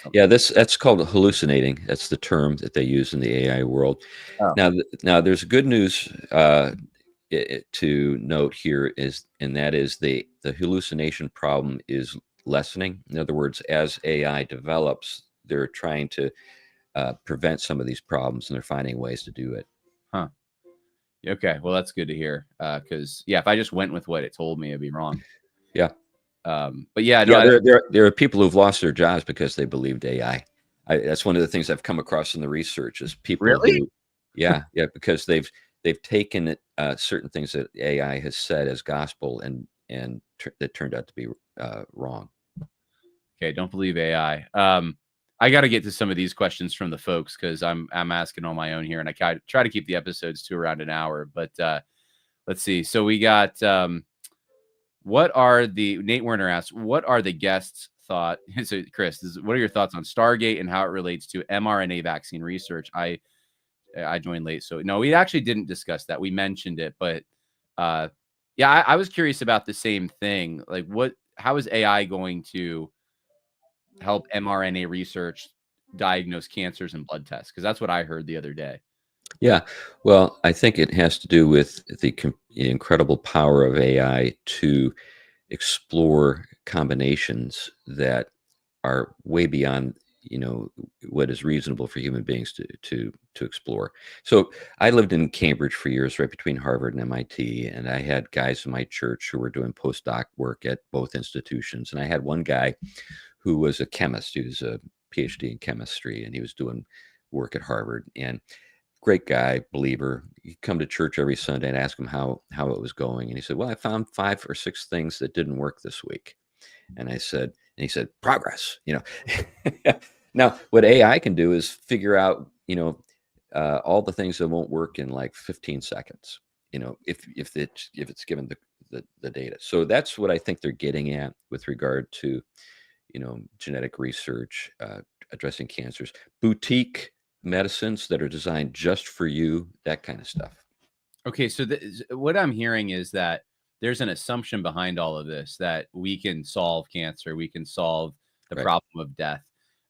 something. Yeah, that's called hallucinating. That's the term that they use in the AI world. Oh, Now there's good news to note here and that is the hallucination problem is lessening. In other words, as AI develops, they're trying to prevent some of these problems, and they're finding ways to do it. huh. Okay. Well, that's good to hear. Because yeah, if I just went with what it told me, it'd be wrong. Yeah, But yeah, no, yeah. There are people who've lost their jobs because they believed AI. That's one of the things I've come across in the research is people really? who, yeah, because they've taken certain things that AI has said as gospel and that turned out to be wrong. Okay. Don't believe AI. I got to get to some of these questions from the folks because I'm asking on my own here, and I try to keep the episodes to around an hour. But let's see. So we got Nate Werner asks, what are the guests' thought? So Chris, what are your thoughts on Stargate and how it relates to mRNA vaccine research? I joined late, so no, we actually didn't discuss that. We mentioned it, but yeah, I was curious about the same thing. Like, how is AI going to help mRNA research diagnose cancers and blood tests? Because that's what I heard the other day. Yeah. Well, I think it has to do with the incredible power of AI to explore combinations that are way beyond what is reasonable for human beings to explore. So I lived in Cambridge for years, right between Harvard and MIT, and I had guys in my church who were doing postdoc work at both institutions. And I had one guy who was a chemist. He was a PhD in chemistry, and he was doing work at Harvard. And great guy, believer. He'd come to church every Sunday and ask him how it was going. And he said, "Well, I found 5 or 6 things that didn't work this week." And he said, "Progress." Now, what AI can do is figure out, all the things that won't work in like 15 seconds. If it's given the data. So that's what I think they're getting at with regard to genetic research, addressing cancers, boutique medicines that are designed just for you, that kind of stuff. Okay, so what I'm hearing is that there's an assumption behind all of this that we can solve cancer, we can solve the Right. problem of death,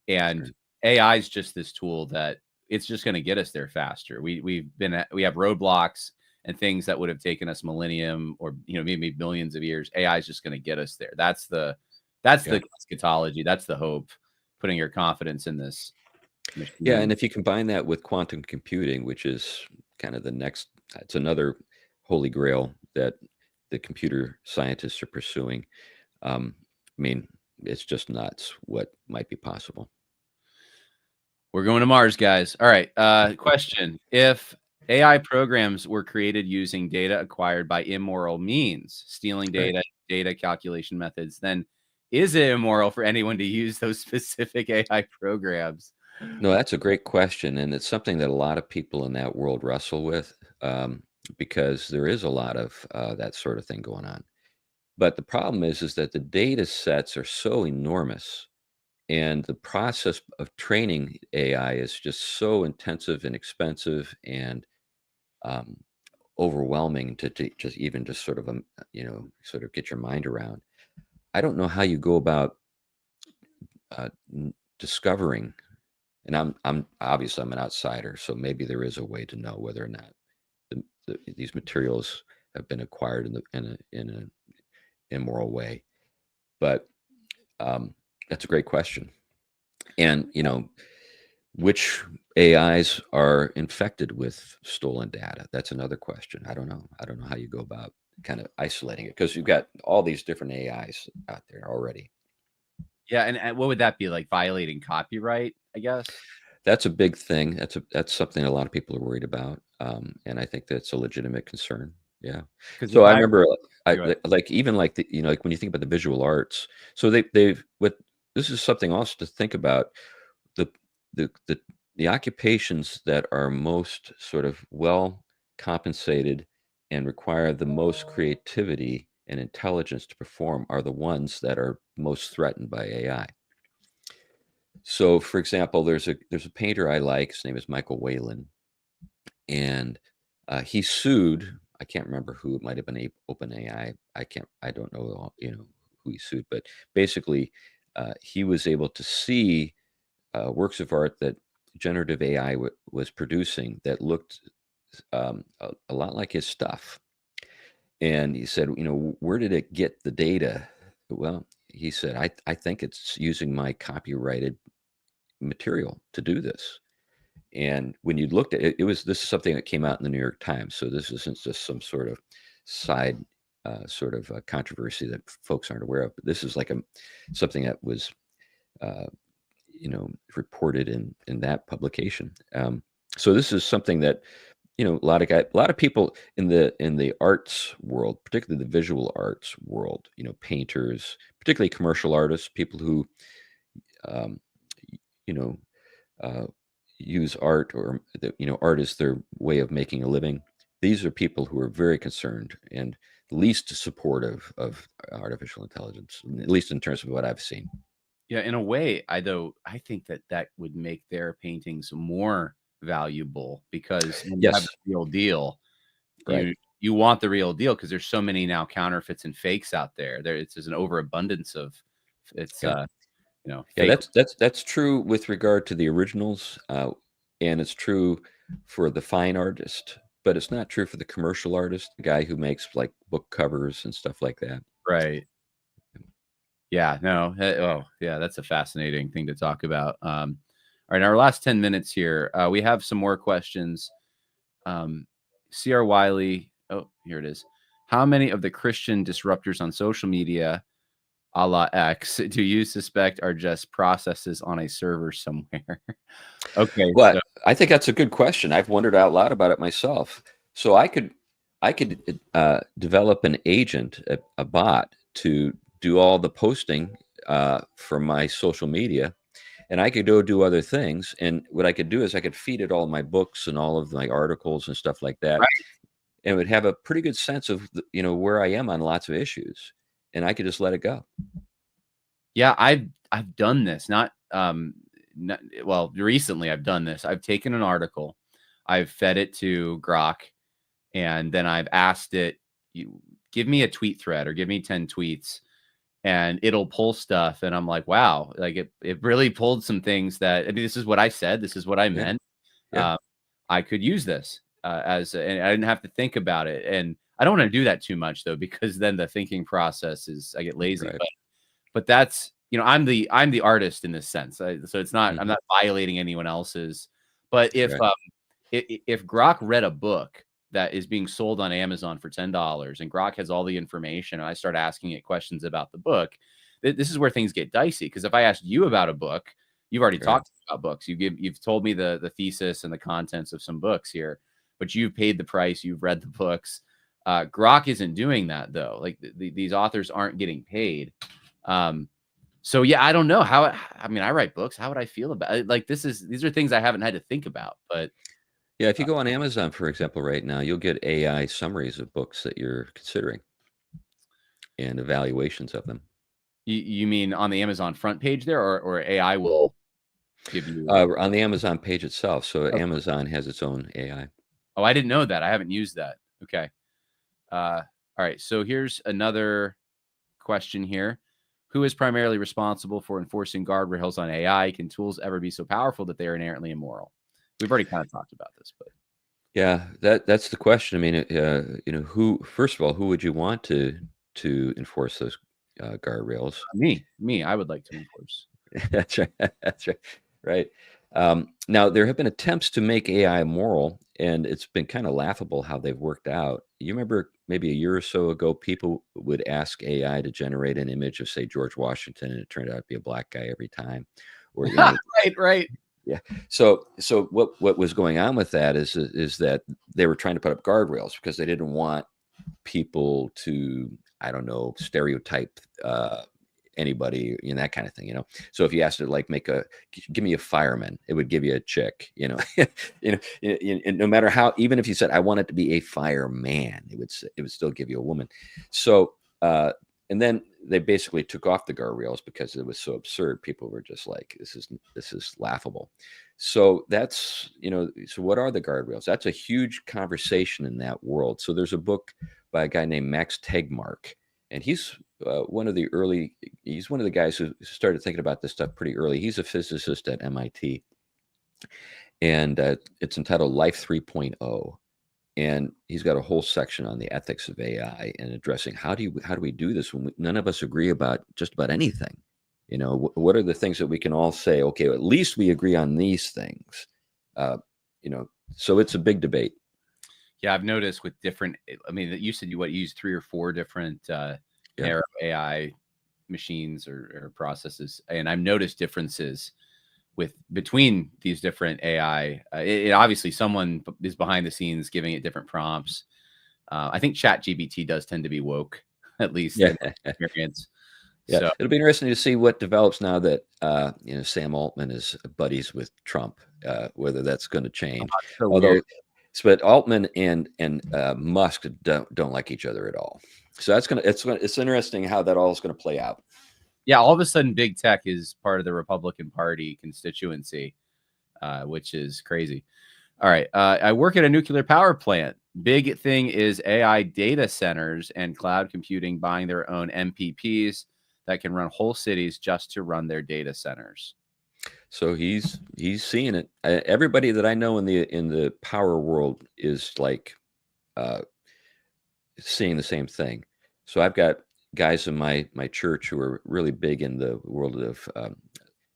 and Right. AI is just this tool that it's just going to get us there faster. We have roadblocks and things that would have taken us millennium or maybe millions of years. AI is just going to get us there. That's Yeah. the eschatology. That's the hope. Putting your confidence in this Yeah. And machine. if you combine that with quantum computing, which is kind of it's another holy grail that the computer scientists are pursuing. I mean, it's just nuts what might be possible. We're going to Mars, guys. All right. Question. If AI programs were created using data acquired by immoral means, stealing Right. data calculation methods, then is it immoral for anyone to use those specific AI programs? No, that's a great question, and it's something that a lot of people in that world wrestle with, because there is a lot of that sort of thing going on. But the problem is that the data sets are so enormous, and the process of training AI is just so intensive and expensive and um, overwhelming to just sort of sort of get your mind around. I don't know how you go about discovering. And I'm obviously I'm an outsider, so maybe there is a way to know whether or not these materials have been acquired in an immoral way. But um, that's a great question. And which AIs are infected with stolen data? That's another question. I don't know. I don't know how you go about kind of isolating it because you've got all these different AIs out there already. Yeah, and what would that be like? Violating copyright, I guess. That's a big thing. That's something a lot of people are worried about, and I think that's a legitimate concern. Yeah. Because So if I I remember, go ahead. like even like like when you think about the visual arts. So they've what this is something also to think about the the the the occupations that are most sort of well compensated and require the most creativity and intelligence to perform are the ones that are most threatened by AI. So, for example, there's a painter I like. His name is Michael Whalen, and he sued. I can't remember who. It might have been OpenAI. I can't. I don't know. Who he sued, but basically, he was able to see works of art that generative AI was producing that looked a lot like his stuff. And he said, where did it get the data? Well, he said, I think it's using my copyrighted material to do this. And when you looked at it, this is something that came out in the New York Times. So this isn't just some sort of side sort of controversy that folks aren't aware of. But this is like something that was uh, reported in that publication. So this is something that a lot of people in the arts world, particularly the visual arts world, painters, particularly commercial artists, people who um, you know uh, use art or art is their way of making a living. These are people who are very concerned and least supportive of artificial intelligence, at least in terms of what I've seen. Yeah, in a way, I think that would make their paintings more valuable because when you have Yes, the real deal, right. you want the real deal because there's so many now counterfeits and fakes out there. It's just an overabundance of it's Yeah, yeah. fake. That's true with regard to the originals, and it's true. for the fine artist, but it's not true for the commercial artist, the guy who makes like book covers and stuff like that. Right. Yeah, no. Oh, yeah, that's a fascinating thing to talk about. All right, in our last 10 minutes here, we have some more questions. CR Wiley. Oh, here it is. How many of the Christian disruptors on social media, a la X, do you suspect are just processes on a server somewhere? Okay, Well, so I think that's a good question. I've wondered out loud about it myself. So I could develop an agent, a bot, to do all the posting for my social media, and I could go do other things. And what I could do is I could feed it all my books and all of my articles and stuff like that, right. and it would have a pretty good sense of where I am on lots of issues, and I could just let it go. Yeah, I've done this. Not well, recently I've done this. I've taken an article, I've fed it to Grok, and then I've asked it, you give me a tweet thread or give me 10 tweets, and it'll pull stuff. And I'm like, wow, like it really pulled some things that, I mean, this is what I said, this is what I Yeah, meant. yeah, I could use this and I didn't have to think about it. And I don't want to do that too much though, because then the thinking process is, I get lazy. right. But that's, I'm the artist in this sense. So it's not, I'm Hmm. not violating anyone else's. But Right. if Grok read a book that is being sold on Amazon for $10 and Grok has all the information, and I start asking it questions about the book, this is where things get dicey. Because if I asked you about a book, you've already Right. talked about books. You've told me the thesis and the contents of some books here, but you've paid the price. You've read the books. Grok isn't doing that though. Like these authors aren't getting paid. Um, so yeah, I don't know how. I mean, I write books. How would I feel about it? Like these are things I haven't had to think about. But Yeah, if you go on Amazon, for example, right now, you'll get AI summaries of books that you're considering and evaluations of them. you mean on the Amazon front page there, or AI will give you? On the Amazon page itself. So Oh, Amazon has its own AI. oh, I didn't know that. I haven't used that. Okay. All right. So here's another question here. Who is primarily responsible for enforcing guardrails on AI? Can tools ever be so powerful that they are inherently immoral? We've already kind of talked about this, but Yeah, that's the question. I mean, who first of all, who would you want to enforce those guardrails? me, I would like to enforce. That's right. That's right. Right. Now, there have been attempts to make AI moral, and it's been kind of laughable how they've worked out. You remember maybe a year or so ago, people would ask AI to generate an image of, say, George Washington, and it turned out to be a black guy every time. Or, Right, right. yeah. So what was going on with that is that they were trying to put up guardrails because they didn't want people to, I don't know, stereotype anybody, that kind of thing. So if you asked it, like, give me a fireman, it would give you a chick. No matter how, even if you said I want it to be a fireman, it would still give you a woman. So and then they basically took off the guardrails because it was so absurd. People were just like, this is laughable. So that's, so what are the guardrails? That's a huge conversation in that world. So there's a book by a guy named Max Tegmark, and he's one of the guys who started thinking about this stuff pretty early. He's a physicist at MIT, and it's entitled Life 3.0. And he's got a whole section on the ethics of AI and addressing how do we do this when none of us agree about just about anything. What are the things that we can all say? Okay, at least we agree on these things. Uh, so it's a big debate. Yeah, I've noticed with different. I mean, you said you use 3 or 4 different Yeah, narrow AI machines or processes, and I've noticed differences between these different AI. It obviously someone is behind the scenes giving it different prompts. I think ChatGPT does tend to be woke, at least yeah, in my experience. yeah. So It'll be interesting to see what develops now that Sam Altman is buddies with Trump. Whether that's going to change, so although. weird. But Altman and Musk don't like each other at all. So it's interesting how that all is going to play out. Yeah, all of a sudden, big tech is part of the Republican Party constituency, which is crazy. All right. I work at a nuclear power plant. Big thing is AI data centers and cloud computing buying their own MPPs that can run whole cities just to run their data centers. So he's seeing it. Everybody that I know in the power world is like uh, seeing the same thing. So I've got guys in my church who are really big in the world of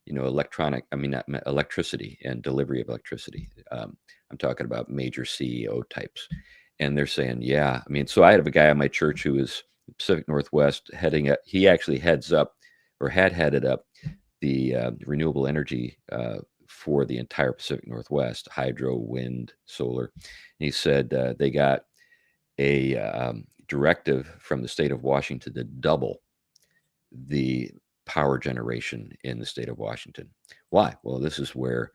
not electricity and delivery of electricity. I'm talking about major CEO types, and they're saying, yeah. I mean, so I have a guy on my church who is Pacific Northwest heading up. He actually heads up, or had headed up, the renewable energy for the entire Pacific Northwest: hydro, wind, solar. And he said they got a directive from the state of Washington to double the power generation in the state of Washington. Why? Well, this is where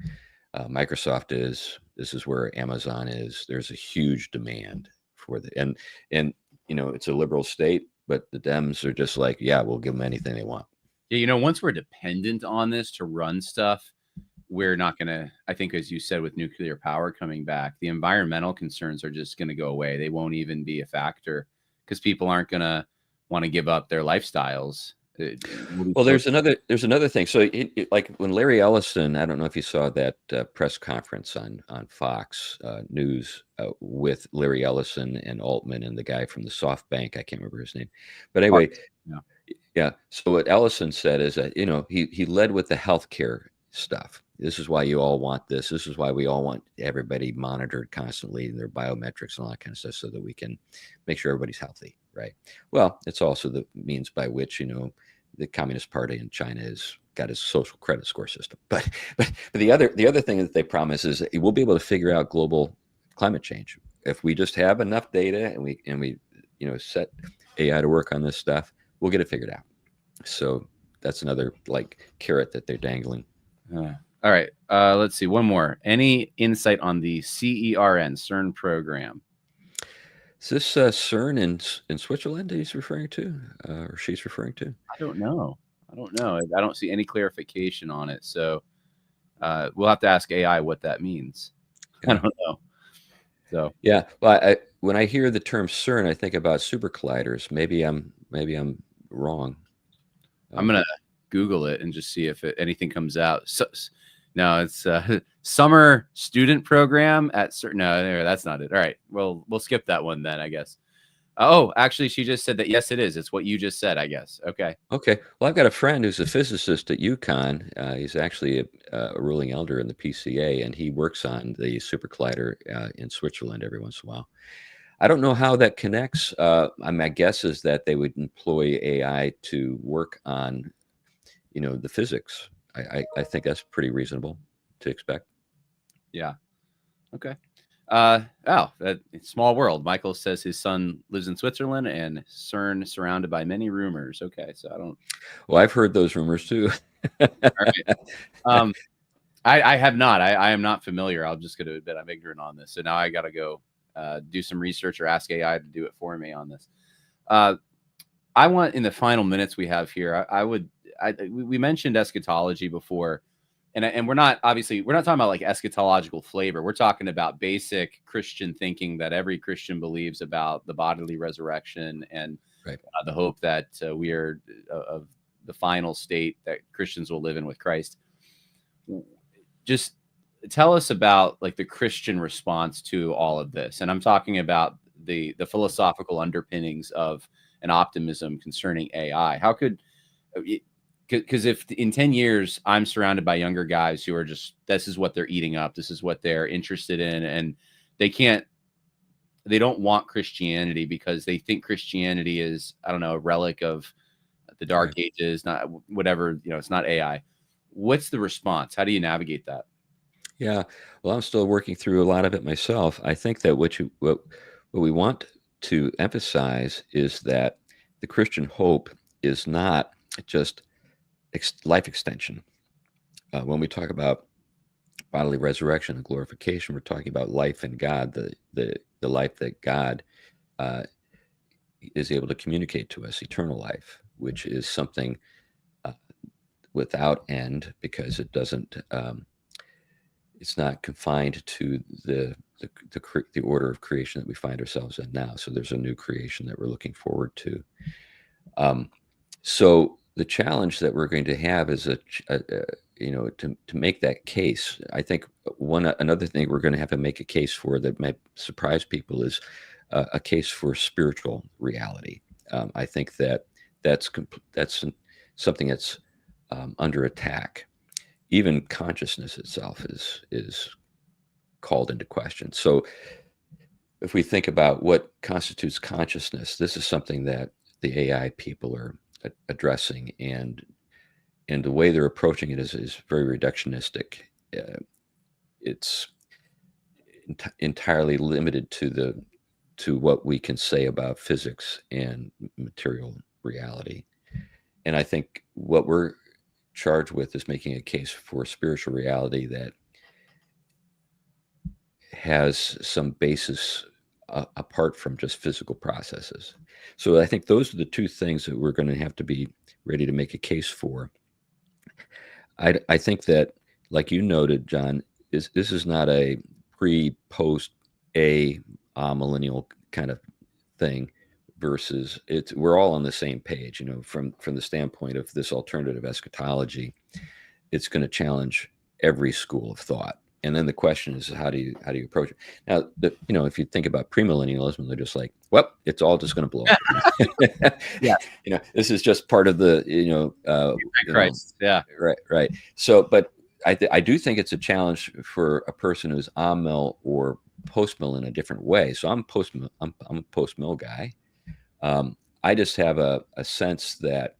Microsoft is. This is where Amazon is. There's a huge demand for the and it's a liberal state, but the Dems are just like, yeah, we'll give them anything they want. Yeah, once we're dependent on this to run stuff, we're not going to, I think, as you said, with nuclear power coming back, the environmental concerns are just going to go away. They won't even be a factor because people aren't going to want to give up their lifestyles. Well, there's another thing. So, like when Larry Ellison, I don't know if you saw that press conference on Fox News with Larry Ellison and Altman and the guy from the SoftBank. I can't remember his name, but anyway, yeah. So what Ellison said is that he led with the healthcare stuff. This is why you all want this. This is why we all want everybody monitored constantly, and their biometrics and all that kind of stuff, so that we can make sure everybody's healthy, right? Well, it's also the means by which the Communist Party in China has got his social credit score system. But the other thing that they promise is that we'll be able to figure out global climate change if we just have enough data and we set AI to work on this stuff. We'll get it figured out. So that's another carrot that they're dangling. All right. Let's see. One more. Any insight on the CERN program? Is this CERN in Switzerland that he's referring to, or she's referring to? I don't know. I don't see any clarification on it. So we'll have to ask AI what that means. Yeah. I don't know. So yeah. Well, when I hear the term CERN, I think about super colliders. Maybe I'm wrong. I'm gonna Google it and just see if anything comes out. So, no, it's summer student program at certain. No, that's not it. All right, well, we'll skip that one then, I guess. Oh, actually, she just said that yes, it is. It's what you just said, I guess. Okay. Okay. Well, I've got a friend who's a physicist at UConn. He's actually a ruling elder in the PCA, and he works on the super collider in Switzerland every once in a while. I don't know how that connects. My guess is that they would employ AI to work on, the physics. I think that's pretty reasonable to expect. Yeah. Okay. Small world. Michael says his son lives in Switzerland and CERN surrounded by many rumors. Okay, so I don't. Well, I've heard those rumors too. All right. I have not. I am not familiar. I'll just going to admit I'm ignorant on this. So now I got to go do some research or ask AI to do it for me on this. I want, in the final minutes we have here, we mentioned eschatology before, and we're not talking about like eschatological flavor. We're talking about basic Christian thinking that every Christian believes about the bodily resurrection and right. The hope that we are of the final state that Christians will live in with Christ. Just tell us about like the Christian response to all of this. And I'm talking about the philosophical underpinnings of an optimism concerning AI. How could, because if in 10 years I'm surrounded by younger guys who are just, this is what they're eating up, this is what they're interested in, and they don't want Christianity because they think Christianity is, I don't know, a relic of the dark ages, not whatever, it's not AI. What's the response? How do you navigate that? Yeah, well, I'm still working through a lot of it myself. I think that what we want to emphasize is that the Christian hope is not just life extension. When we talk about bodily resurrection and glorification, we're talking about life in God, the life that God is able to communicate to us, eternal life, which is something without end, because it doesn't. It's not confined to the order of creation that we find ourselves in now. So there's a new creation that we're looking forward to. So the challenge that we're going to have is to make that case, I think another thing we're going to have to make a case for that might surprise people is a case for spiritual reality. I think that's something that's under attack. Even consciousness itself is called into question. So if we think about what constitutes consciousness, this is something that the AI people are addressing, and the way they're approaching it is very reductionistic. It's entirely limited to what we can say about physics and material reality. And I think what we're charged with is making a case for spiritual reality that has some basis apart from just physical processes. So I think those are the two things that we're going to have to be ready to make a case for. I think that, like you noted, John, this is not a pre-post millennial kind of thing, versus we're all on the same page. From the standpoint of this alternative eschatology, it's going to challenge every school of thought. And then the question is, how do you approach it? Now, if you think about premillennialism, they're just like, well, it's all just going to blow up. Yeah. This is just part of the, Christ. Yeah. Right. So, but I do think it's a challenge for a person who's on-mill or post-mill in a different way. So I'm a post-mill guy. I just have a sense that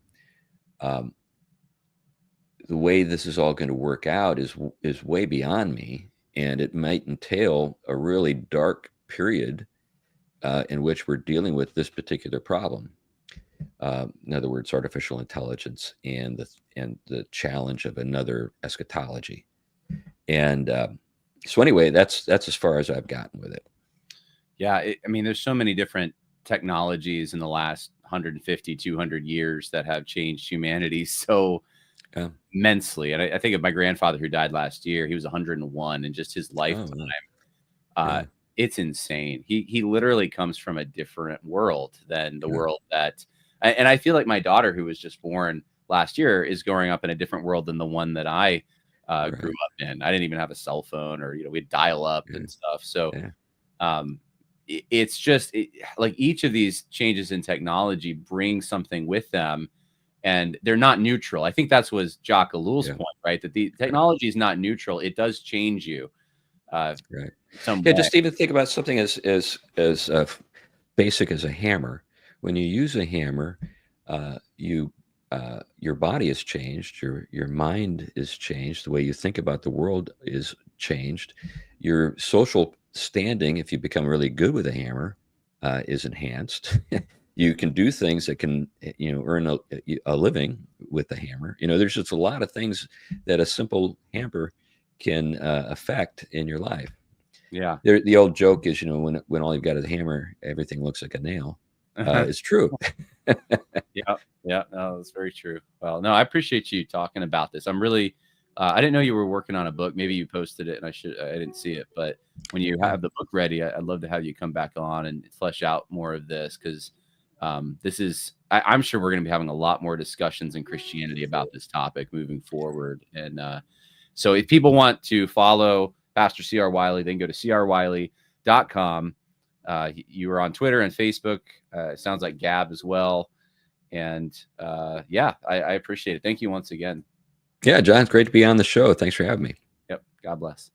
the way this is all going to work out is way beyond me, and it might entail a really dark period in which we're dealing with this particular problem. In other words, artificial intelligence and the challenge of another eschatology. And so anyway, that's as far as I've gotten with it. Yeah, there's so many different technologies in the last 150, 200 years that have changed humanity so immensely. And I think of my grandfather who died last year. He was 101, and just his lifetime. It's insane. He literally comes from a different world than the world that, and I feel like my daughter, who was just born last year, is growing up in a different world than the one that I grew up in. I didn't even have a cell phone, or we'd dial up and stuff. So it's just like each of these changes in technology bring something with them, and they're not neutral. I think that's was Jacques Ellul's point, right? That the technology is not neutral. It does change you. Just even think about something as basic as a hammer. When you use a hammer, your body is changed, your mind is changed, the way you think about the world is changed, your social standing, if you become really good with a hammer, is enhanced. You can do things that can earn a living with the hammer. There's just a lot of things that a simple hammer can affect in your life. Yeah. The old joke is, when all you've got is a hammer, everything looks like a nail. It's true. Yeah, no, that's very true. Well, no, I appreciate you talking about this. I'm really, I didn't know you were working on a book. Maybe you posted it and I didn't see it, but when you have the book ready, I'd love to have you come back on and flesh out more of this, because this is, I'm sure we're going to be having a lot more discussions in Christianity about this topic moving forward. And so if people want to follow Pastor CR Wiley, they can go to crwiley.com. You were on Twitter and Facebook. It sounds like Gab as well. And I appreciate it. Thank you once again. Yeah, John, it's great to be on the show. Thanks for having me. Yep. God bless.